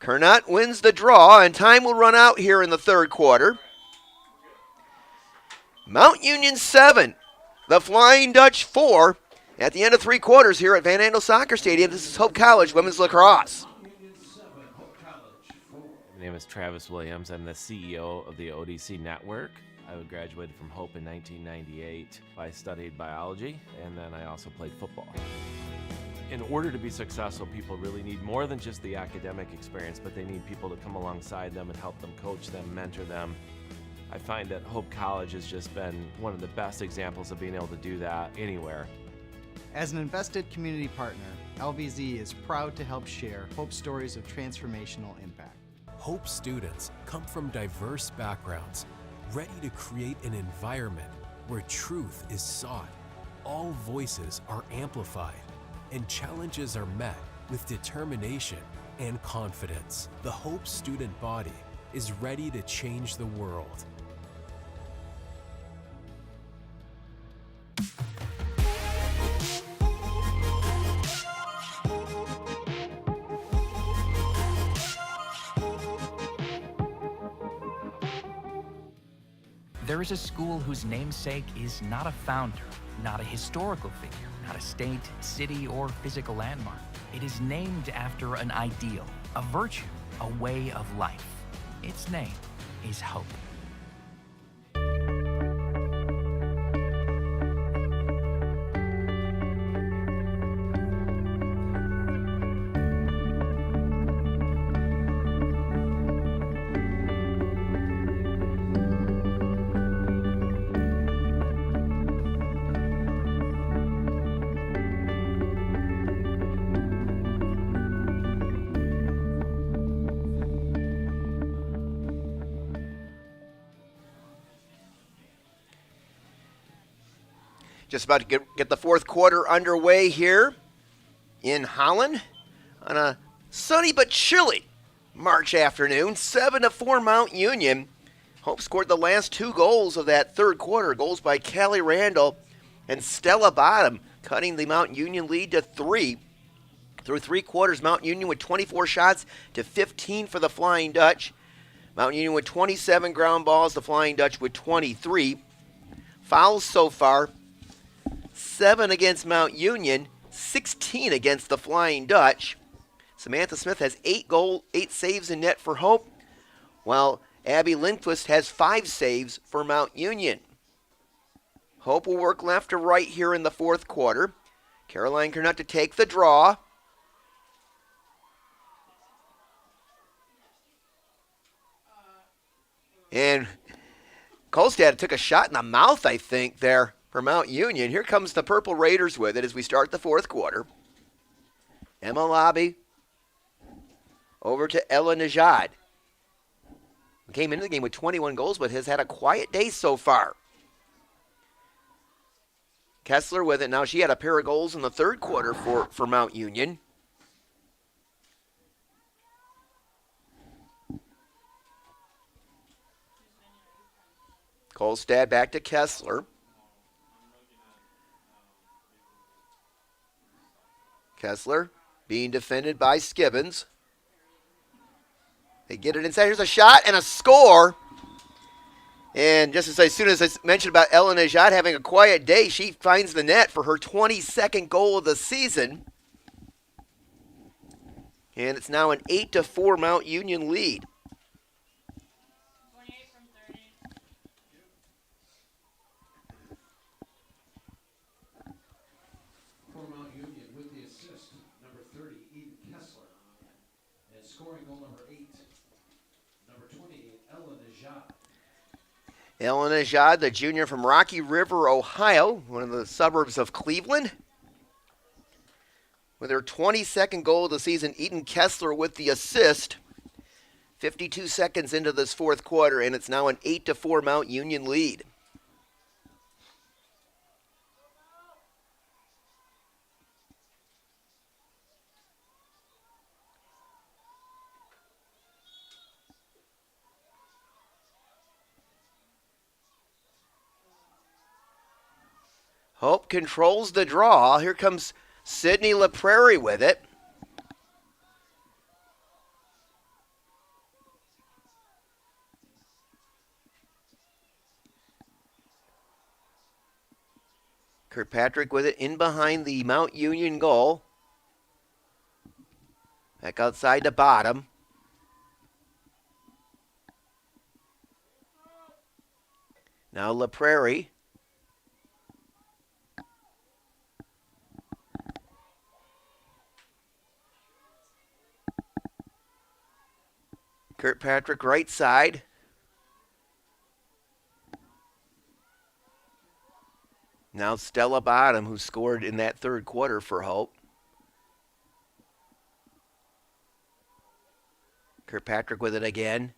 Kernot wins the draw, and time will run out here in the third quarter. Mount Union 7, the Flying Dutch 4, at the end of 3 quarters here at Van Andel Soccer Stadium. This is Hope College Women's Lacrosse.
My name is Travis Williams. I'm the CEO of the ODC Network. I graduated from Hope in 1998. I studied biology, and then I also played football. In order to be successful, people really need more than just the academic experience, but they need people to come alongside them and help them coach them, mentor them. I find that Hope College has just been one of the best examples of being able to do that anywhere.
As an invested community partner, LVZ is proud to help share Hope stories of transformational impact.
Hope students come from diverse backgrounds, ready to create an environment where truth is sought, all voices are amplified, and challenges are met with determination and confidence. The Hope student body is ready to change the world.
There is a school whose namesake is not a founder, not a historical figure, not a state, city, or physical landmark. It is named after an ideal, a virtue, a way of life. Its name is Hope.
Just about to get the fourth quarter underway here in Holland on a sunny but chilly March afternoon. 7-4 Mount Union. Hope scored the last 2 goals of that third quarter. Goals by Callie Randall and Stella Bottom, cutting the Mount Union lead to 3. Through 3 quarters, Mount Union with 24 shots to 15 for the Flying Dutch. Mount Union with 27 ground balls, the Flying Dutch with 23. Fouls so far: 7 against Mount Union, 16 against the Flying Dutch. Samantha Smith has 8 saves in net for Hope, while Abby Lindquist has 5 saves for Mount Union. Hope will work left to right here in the fourth quarter. Caroline Kernut to take the draw. And Kolstad took a shot in the mouth, I think, there for Mount Union. Here comes the Purple Raiders with it as we start the fourth quarter. Emma Lobby over to Ella Najad. Came into the game with 21 goals, but has had a quiet day so far. Kessler with it. Now she had a pair of goals in the third quarter for Mount Union. Kolstad back to Kessler. Kessler being defended by Skibbins. They get it inside. Here's a shot and a score. And just as soon as I mentioned about Ellen Najad having a quiet day, she finds the net for her 22nd goal of the season. And it's now an 8-4 Mount Union lead.
For Mount Union with the assist, number 30, Eden Kessler. And scoring goal number 8, number 28, Ellen Najad.
Ellen Najad, the junior from Rocky River, Ohio, one of the suburbs of Cleveland. With her 22nd goal of the season, Eden Kessler with the assist. 52 seconds into this fourth quarter, and it's now an 8-4 Mount Union lead. Hope controls the draw. Here comes Sydney LaPrairie with it. Kirkpatrick with it in behind the Mount Union goal. Back outside the bottom. Now LaPrairie. Kirkpatrick right side. Now Stella Bottom, who scored in that third quarter for Hope. Kirkpatrick with it again.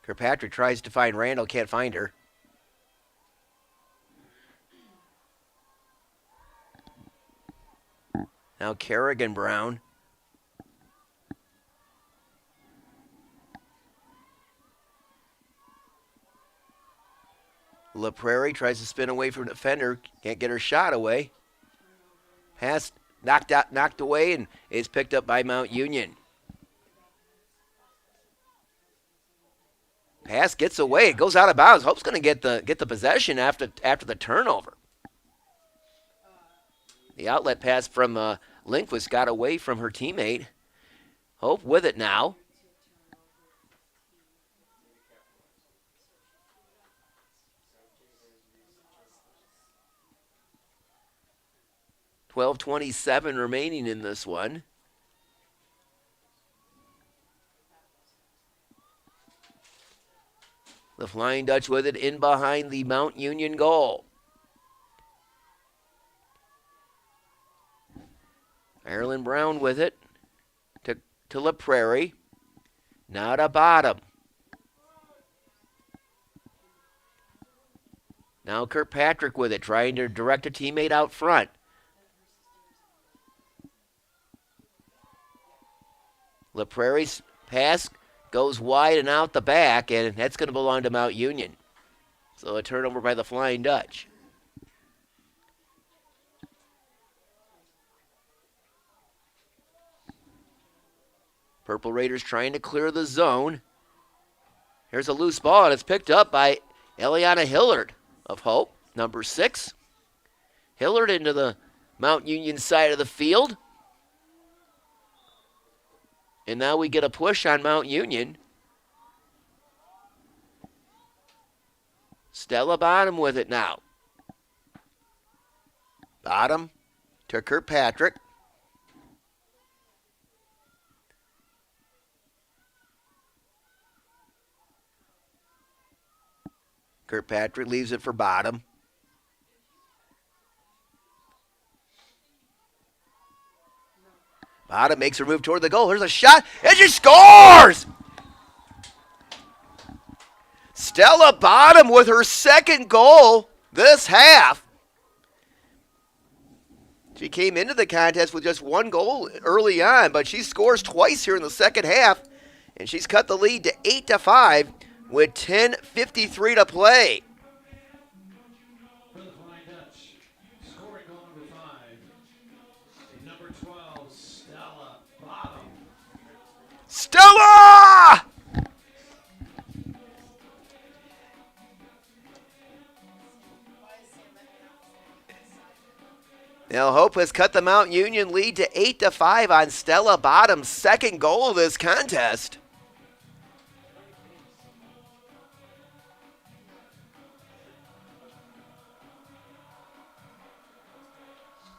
Kirkpatrick tries to find Randall, can't find her. Now Kerrigan Brown. LaPrairie tries to spin away from the defender, can't get her shot away. Pass knocked away, and is picked up by Mount Union. Pass gets away, it goes out of bounds. Hope's going to get the possession after the turnover. The outlet pass from Lindquist got away from her teammate. Hope with it now. .12:27 remaining in this one. The Flying Dutch with it in behind the Mount Union goal. Ireland Brown with it to LaPrairie. Now to Bottom. Now Kirkpatrick with it, trying to direct a teammate out front. LaPrairie's pass goes wide and out the back, and that's going to belong to Mount Union. So a turnover by the Flying Dutch. Purple Raiders trying to clear the zone. Here's a loose ball, and it's picked up by Eliana Hillard of Hope, number 6. Hillard into the Mount Union side of the field. And now we get a push on Mount Union. Stella Bottom with it now. Bottom to Kirkpatrick. Kirkpatrick leaves it for Bottom. Bottom makes her move toward the goal. Here's a shot, and she scores! Stella Bottom with her second goal this half. She came into the contest with just one goal early on, but she scores twice here in the second half, and she's cut the lead to 8-5 with 10:53 to play.
For the Flying Dutch, scoring goal number 5, number 12, Stella Bottom.
Stella! Now Hope has cut the Mount Union lead to 8-5 on Stella Bottom's second goal of this contest.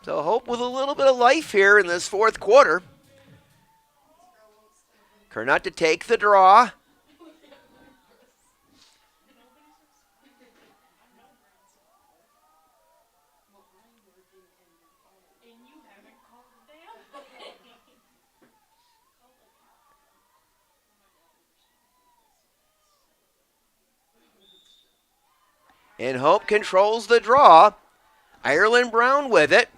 So Hope with a little bit of life here in this fourth quarter. Kernut to take the draw. And Hope controls the draw. Ireland Brown with it.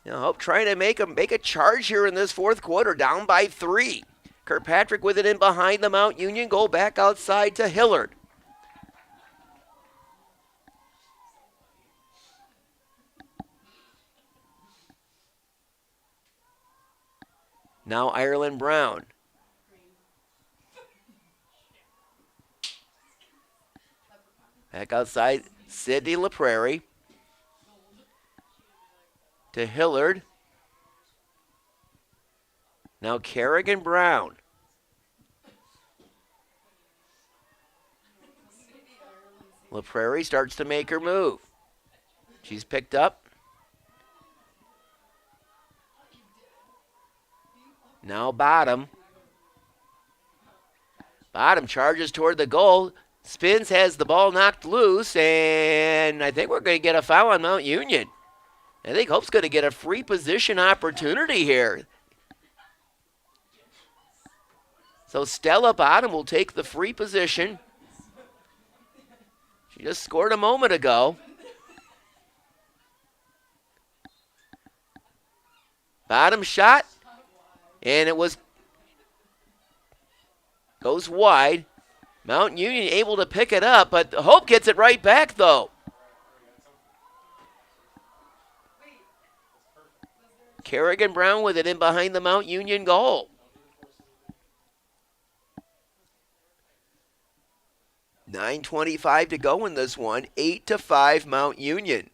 Now Hope trying to make a charge here in this fourth quarter, down by 3. Kirkpatrick with it in behind the Mount Union goal, back outside to Hillard. Now Ireland Brown. Back outside, Sydney LaPrairie. To Hillard. Now Kerrigan Brown. LaPrairie starts to make her move. She's picked up. Now Bottom. Bottom charges toward the goal. Spins, has the ball knocked loose, and I think we're going to get a foul on Mount Union. I think Hope's going to get a free position opportunity here. So Stella Bottom will take the free position. She just scored a moment ago. Bottom shot, and it goes wide. Mount Union able to pick it up, but Hope gets it right back, though. Kerrigan Brown with it in behind the Mount Union goal. $9:25 to go in this one. 8-5 Mount Union.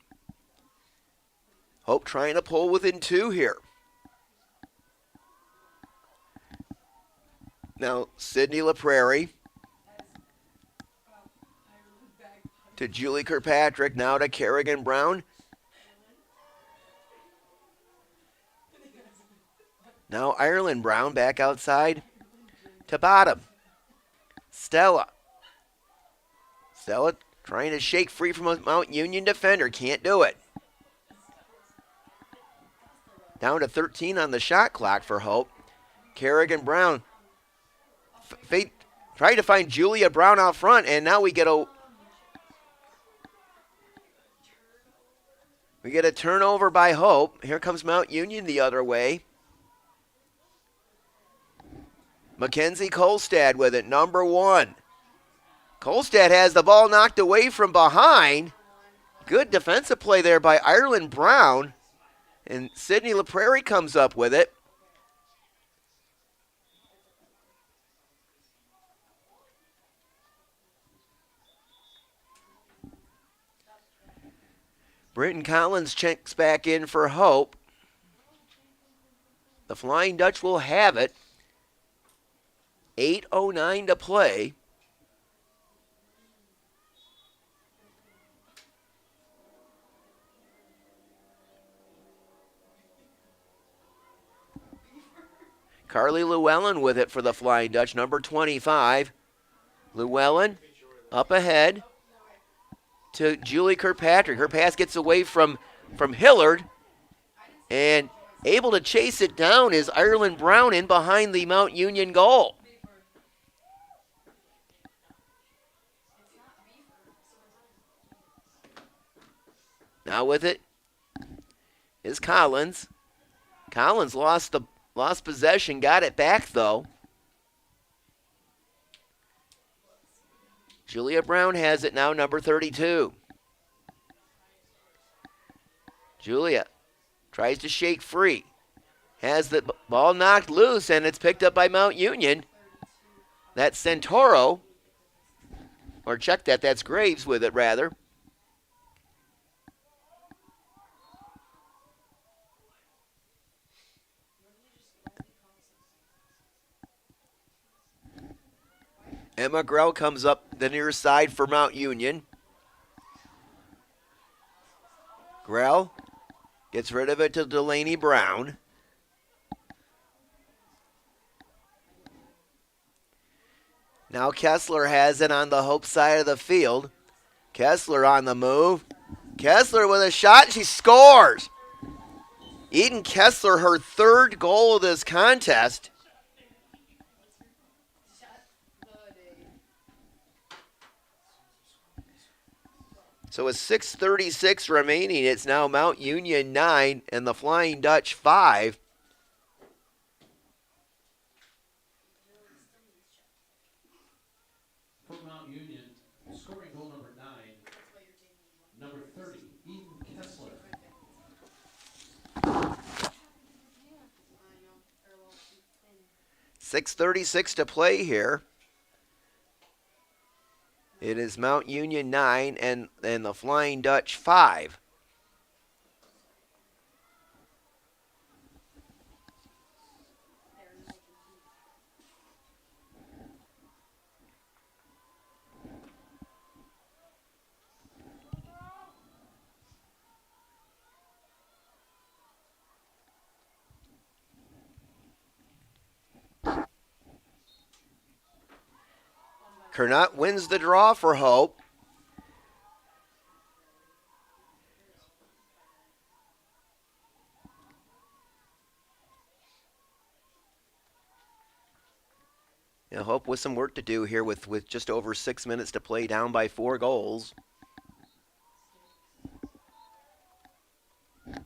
Hope trying to pull within 2 here. Now Sydney LaPrairie. To Julie Kirkpatrick, now to Kerrigan Brown. Now Ireland Brown back outside to Bottom. Stella. Stella trying to shake free from a Mount Union defender. Can't do it. Down to 13 on the shot clock for Hope. Kerrigan Brown trying to find Julia Brown out front, and now we get a turnover by Hope. Here comes Mount Union the other way. Mackenzie Kolstad with it, number 1. Kolstad has the ball knocked away from behind. Good defensive play there by Ireland Brown. And Sydney LaPrairie comes up with it. Britton Collins checks back in for Hope. The Flying Dutch will have it. 8:09 to play. Carly Llewellyn with it for the Flying Dutch, number 25. Llewellyn up ahead to Julie Kirkpatrick. Her pass gets away from Hillard, and able to chase it down is Ireland Brown in behind the Mount Union goal. Now with it is Collins. Collins lost possession, got it back though. Julia Brown has it now, number 32. Julia tries to shake free. Has the ball knocked loose, and it's picked up by Mount Union. That's Santoro. Or check that, that's Graves with it, rather. Emma Grell comes up the near side for Mount Union. Grell gets rid of it to Delaney Brown. Now Kessler has it on the Hope side of the field. Kessler on the move. Kessler with a shot. She scores. Eden Kessler, her third goal of this contest. So with 6:36 remaining, it's now Mount Union 9 and the Flying Dutch 5.
For Mount Union, scoring goal number 9, number 30, Eden Kessler.
.636 to play here. It is Mount Union 9 and the Flying Dutch 5. Kernot wins the draw for Hope. Hope with some work to do here with just over 6 minutes to play, down by 4 goals.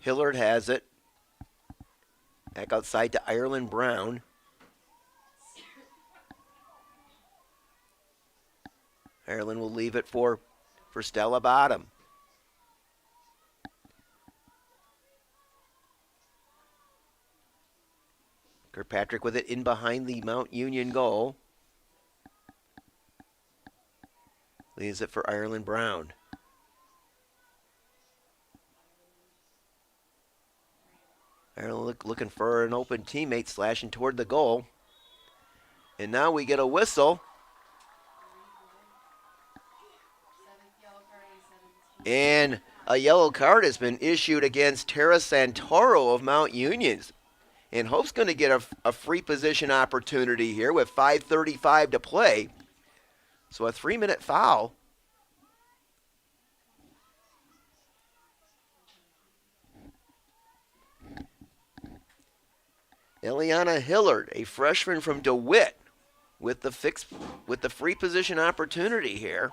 Hillard has it. Back outside to Ireland Brown. Ireland will leave it for Stella Bottom. Kirkpatrick with it in behind the Mount Union goal. Leaves it for Ireland Brown. Ireland looking for an open teammate, slashing toward the goal. And now we get a whistle. And a yellow card has been issued against Tara Santoro of Mount Union. And Hope's going to get a free position opportunity here with 5:35 to play. So a 3-minute foul. Eliana Hillard, a freshman from DeWitt, with the free position opportunity here.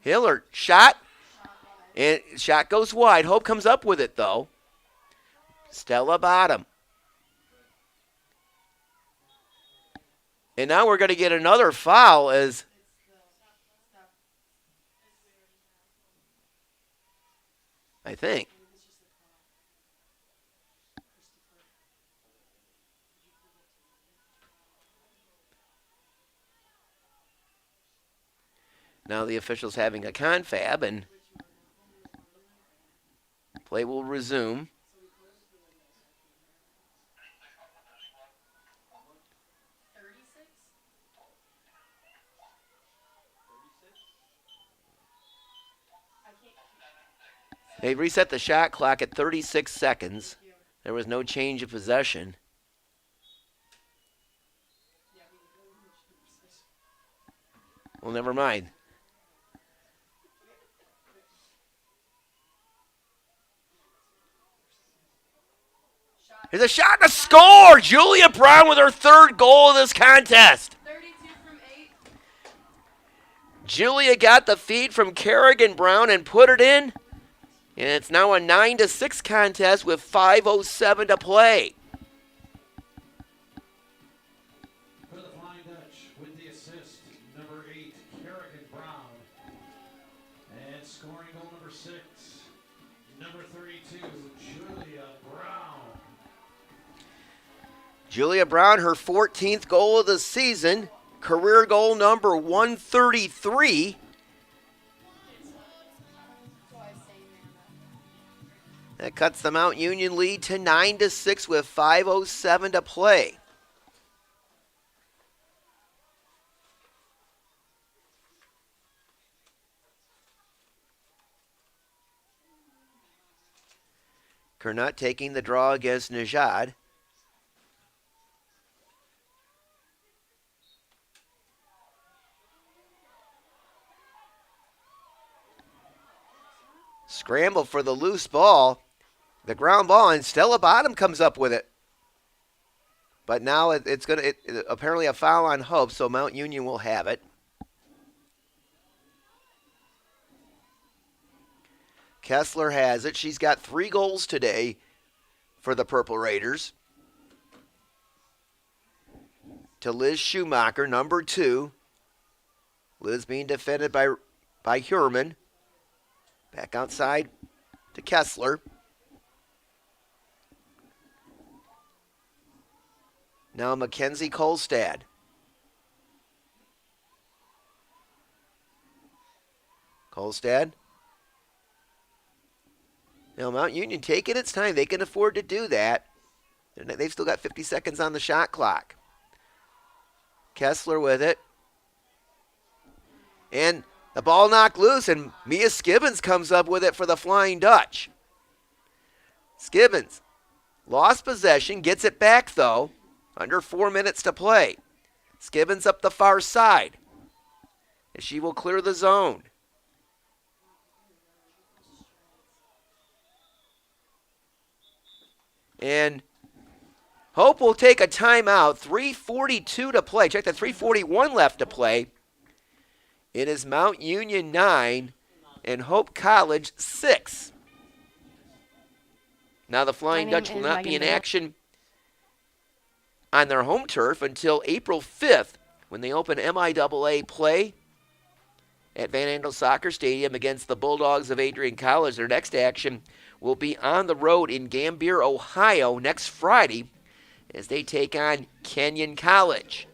Hillard, shot, and shot goes wide. Hope comes up with it, though. Stella Bottom. And now we're going to get another foul as I think. Now the official's having a confab, and play will resume. They reset the shot clock at 36 seconds. There was no change of possession. Well, never mind. There's a shot to score! Julia Brown with her third goal of this contest.
32 from 8.
Julia got the feed from Kerrigan Brown and put it in. And it's now a 9-6 contest with 5:07 to play.
For the Flying Dutch with the assist, number 8, Kerrigan Brown. And scoring goal number 6, number 32, Julia Brown.
Julia Brown, her 14th goal of the season, career goal number 133. That cuts the Mount Union lead to 9-6 with 5:07 to play. Kernut taking the draw against Najad. Scramble for the loose ball. The ground ball, and Stella Bottom comes up with it. But now it's apparently a foul on Hope, so Mount Union will have it. Kessler has it. She's got 3 goals today for the Purple Raiders. To Liz Schumacher, number 2. Liz being defended by Hurman. Back outside to Kessler. Now Mackenzie Kolstad. Kolstad. Now Mount Union taking its time. They can afford to do that. They've still got 50 seconds on the shot clock. Kessler with it. And the ball knocked loose, and Mia Skibbins comes up with it for the Flying Dutch. Skibbins lost possession, gets it back though. Under 4 minutes to play. Skibbins up the far side. And she will clear the zone. And Hope will take a timeout. 3:42 to play. Check that, 3:41 left to play. It is Mount Union 9 and Hope College 6. Now the Flying Dutch will not be in action on their home turf until April 5th when they open MIAA play at Van Andel Soccer Stadium against the Bulldogs of Adrian College. Their next action will be on the road in Gambier, Ohio next Friday as they take on Kenyon College.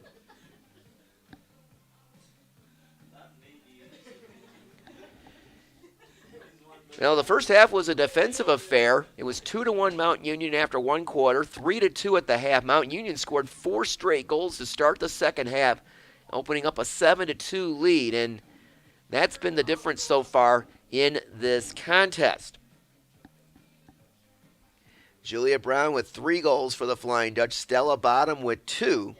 Now, the first half was a defensive affair. It was 2-1 Mount Union after 1 quarter, 3-2 at the half. Mount Union scored 4 straight goals to start the second half, opening up a 7-2 lead, and that's been the difference so far in this contest. Julia Brown with 3 goals for the Flying Dutch. Stella Bottom with 2.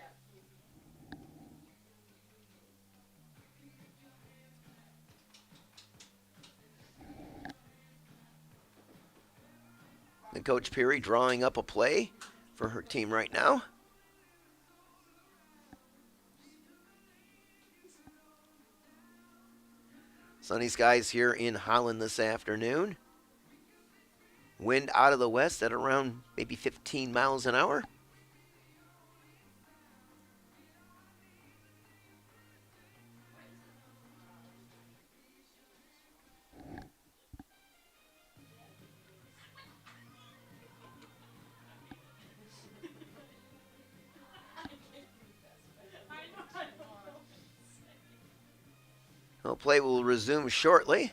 And Coach Peary drawing up a play for her team right now. Sunny skies here in Holland this afternoon. Wind out of the west at around maybe 15 miles an hour. Play will resume shortly.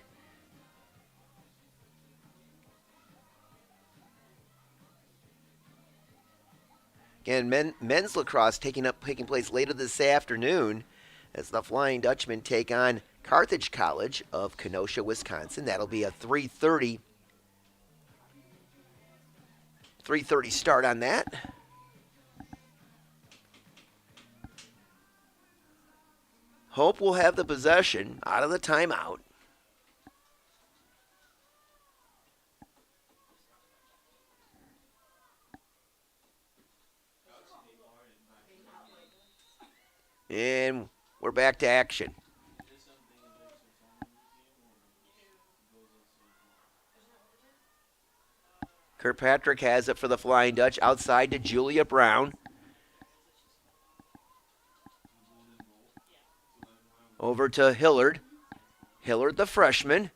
Again, men's lacrosse taking place later this afternoon as the Flying Dutchmen take on Carthage College of Kenosha, Wisconsin. That'll be a 3:30 3:30 start on that. Hope will have the possession out of the timeout. And we're back to action. Kirkpatrick has it for the Flying Dutch. Outside to Julia Brown. Over to Hillard. Hillard, the freshman.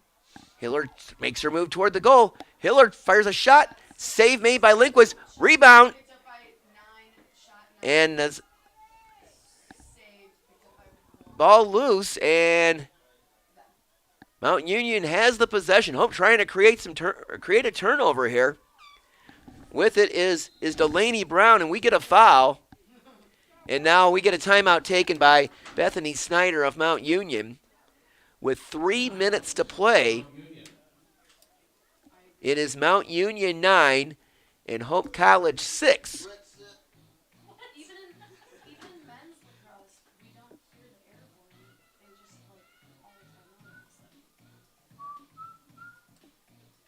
Hillard makes her move toward the goal. Hillard fires a shot. Save made by Lindquist. Rebound. And the ball loose, and Mount Union has the possession. Hope trying to create a turnover here. With it is Delaney Brown, and we get a foul. And now we get a timeout taken by Bethany Snyder of Mount Union. With 3 minutes to play, it is Mount Union 9 and Hope College 6.
Even in men's lacrosse, we don't hear the air horn. They just all the time.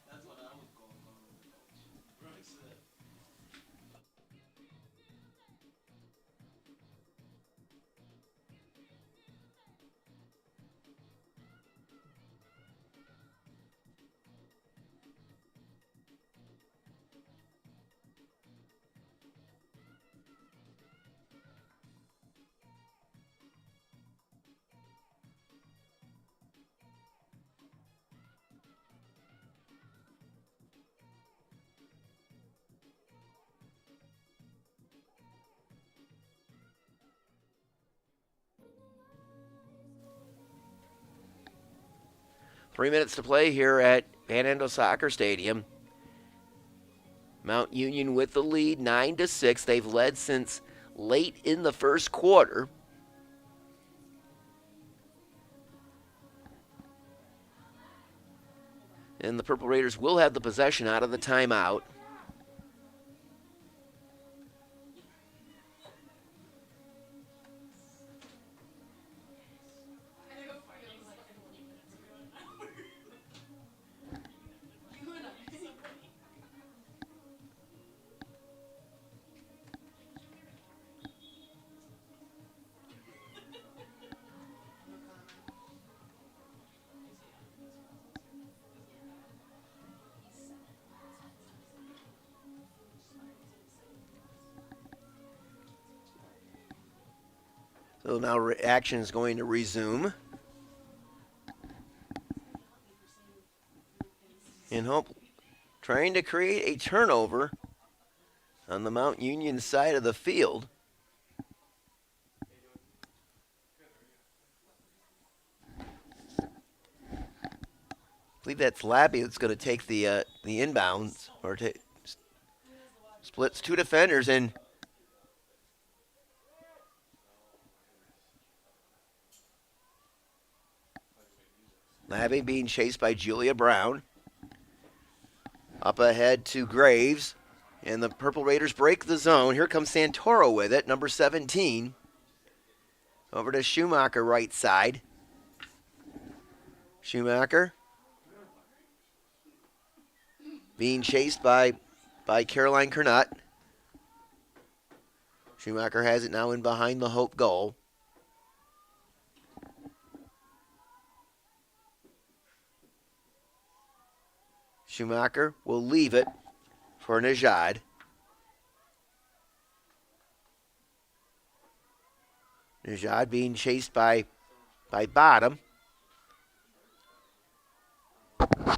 That's what I was going on with the coach. Right said.
3 minutes to play here at Van Andel Soccer Stadium. Mount Union with the lead, 9-6. They've led since late in the first quarter. And the Purple Raiders will have the possession out of the timeout. So now action is going to resume. And Hope trying to create a turnover on the Mount Union side of the field. I believe that's Labby that's going to take the inbounds, or splits two defenders, and Labby being chased by Julia Brown. Up ahead to Graves, and the Purple Raiders break the zone. Here comes Santoro with it, number 17. Over to Schumacher, right side. Schumacher being chased by Caroline Kernut. Schumacher has it now in behind the Hope goal. Schumacher will leave it for Najad. Najad being chased by Bottom.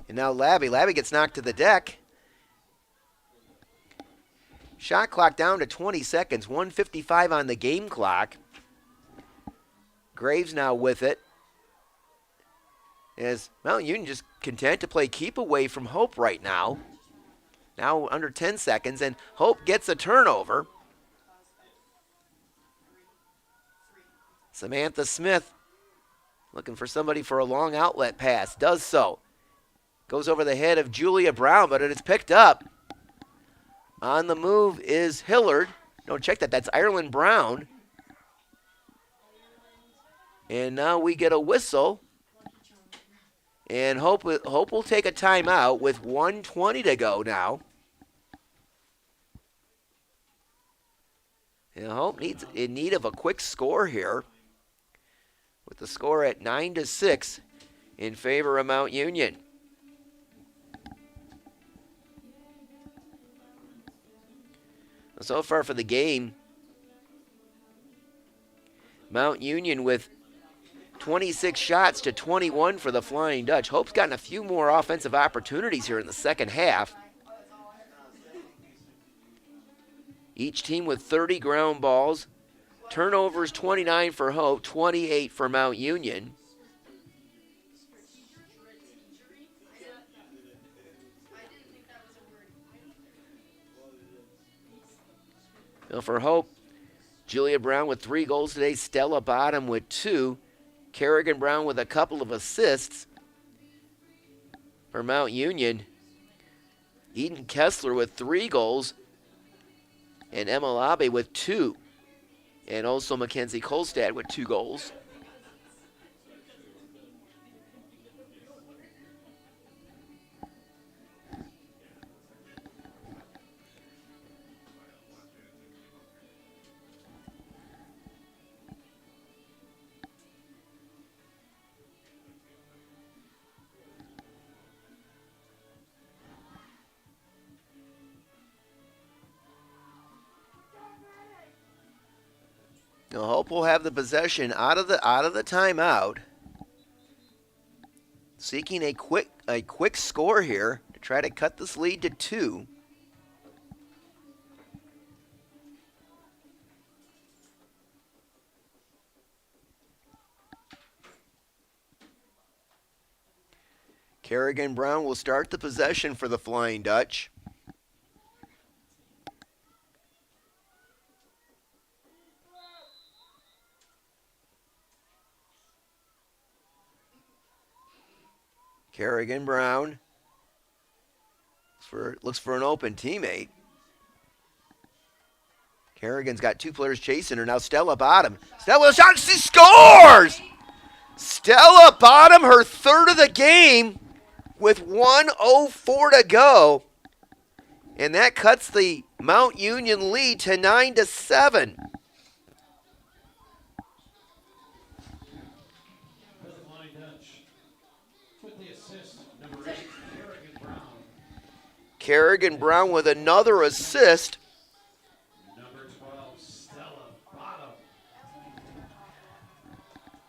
And now Labby. Labby gets knocked to the deck. Shot clock down to 20 seconds. 1:55 on the game clock. Graves now with it. As Mount Union just content to play keep away from Hope right now. Now under 10 seconds, and Hope gets a turnover. Samantha Smith looking for somebody for a long outlet pass. Does so. Goes over the head of Julia Brown, but it is picked up On the move is Hillard. No, check that. That's Ireland Brown. And now we get a whistle. And Hope will take a timeout with 1:20 to go now. And Hope needs in need of a quick score here, with the score at 9-6 in favor of Mount Union. So far for the game, Mount Union with 26 shots to 21 for the Flying Dutch. Hope's gotten a few more offensive opportunities here in the second half. Each team with 30 ground balls. Turnovers 29 for Hope, 28 for Mount Union. Now for Hope, Julia Brown with 3 goals today, Stella Bottom with 2, Kerrigan Brown with a couple of assists. For Mount Union, Eden Kessler with 3 goals, and Emma Labe with 2, and also Mackenzie Kolstad with 2 goals. Now Hope will have the possession out of the timeout, seeking a quick score here to try to cut this lead to 2. Kerrigan Brown will start the possession for the Flying Dutch. Kerrigan Brown looks for an open teammate. Kerrigan's got 2 players chasing her. Now Stella Bottom. Stella shot, she scores! Stella Bottom, her 3rd of the game with 1:04 to go. And that cuts the Mount Union lead to 9-7. Kerrigan Brown with another assist.
Number 12, Stella Bottom.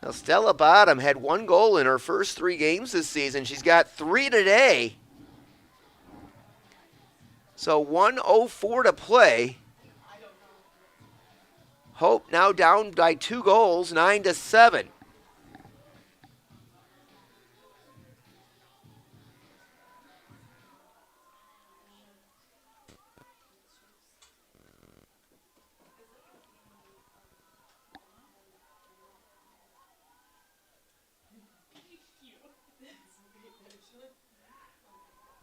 Now Stella Bottom had 1 goal in her first 3 games this season. She's got 3 today. So 1:04 to play. Hope now down by 2 goals, 9-7.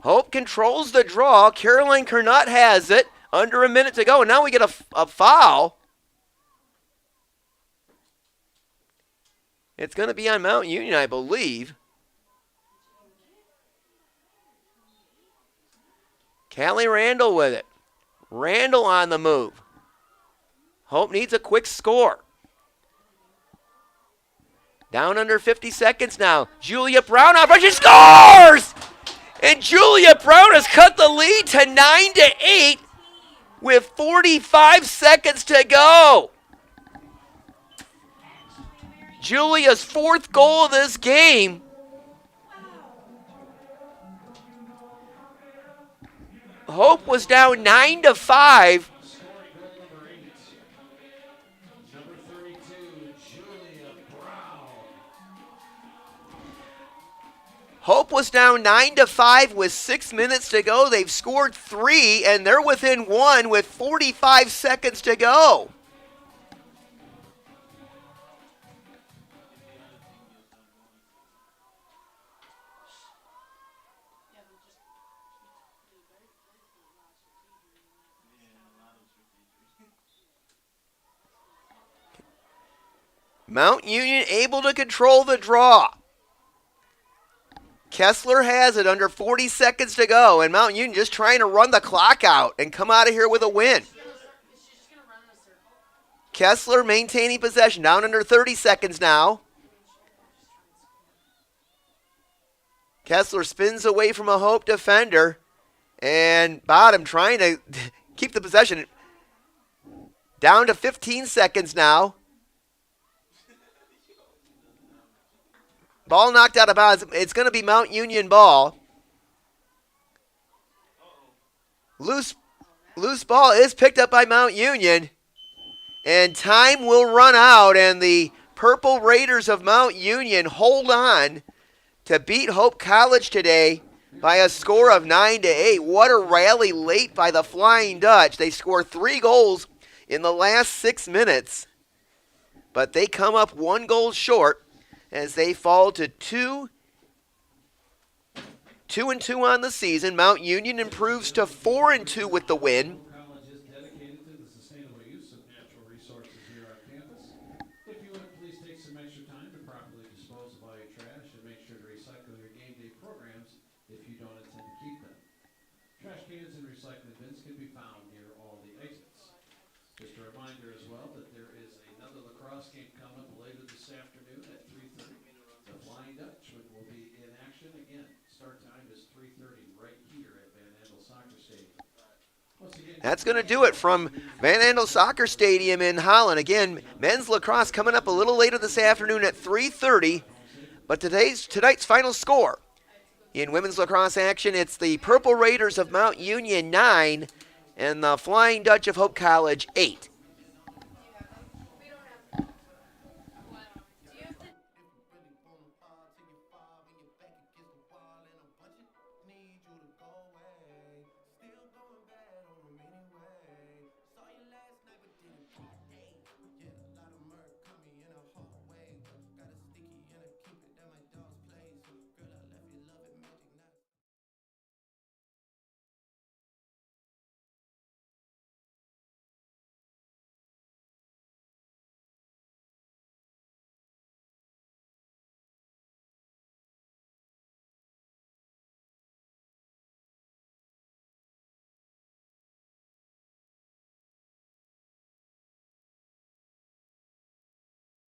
Hope controls the draw. Caroline Kernot has it. Under a minute to go. And now we get a foul. It's going to be on Mount Union, I believe. Callie Randall with it. Randall on the move. Hope needs a quick score. Down under 50 seconds now. Julia Brown off, she scores! And Julia Brown has cut the lead to 9-8 with 45 seconds to go. Julia's 4th goal of this game. Hope was down 9-5. Hope was down 9-5 with 6 minutes to go. They've scored 3, and they're within 1 with 45 seconds to go. Mount Union able to control the draw. Kessler has it under 40 seconds to go, and Mount Union just trying to run the clock out and come out of here with a win. Kessler maintaining possession, down under 30 seconds now. Kessler spins away from a Hope defender, and Bottom trying to keep the possession. Down to 15 seconds now. Ball knocked out of bounds. It's going to be Mount Union ball. Loose ball is picked up by Mount Union. And time will run out, and the Purple Raiders of Mount Union hold on to beat Hope College today by a score of 9-8. What a rally late by the Flying Dutch. They score 3 goals in the last 6 minutes, but they come up 1 goal short as they fall to 2-2 on the season. Mount Union improves to 4-2 with the win.
College is dedicated to the sustainable use of natural resources here on campus. If you would, please take some extra time to properly dispose of all your trash and make sure to recycle your game day programs if you don't intend to keep them. Trash cans and recycling bins can be found near all the exits. Just a reminder as well that there is another lacrosse game coming up later this afternoon at 3:30. The Flying Dutch will be in action again. Start time is 3:30 right here at Van Andel Soccer Stadium.
That's going to do it from Van Andel Soccer Stadium in Holland. Again, men's lacrosse coming up a little later this afternoon at 3:30. But tonight's final score in women's lacrosse action, it's the Purple Raiders of Mount Union 9 and the Flying Dutch of Hope College 8.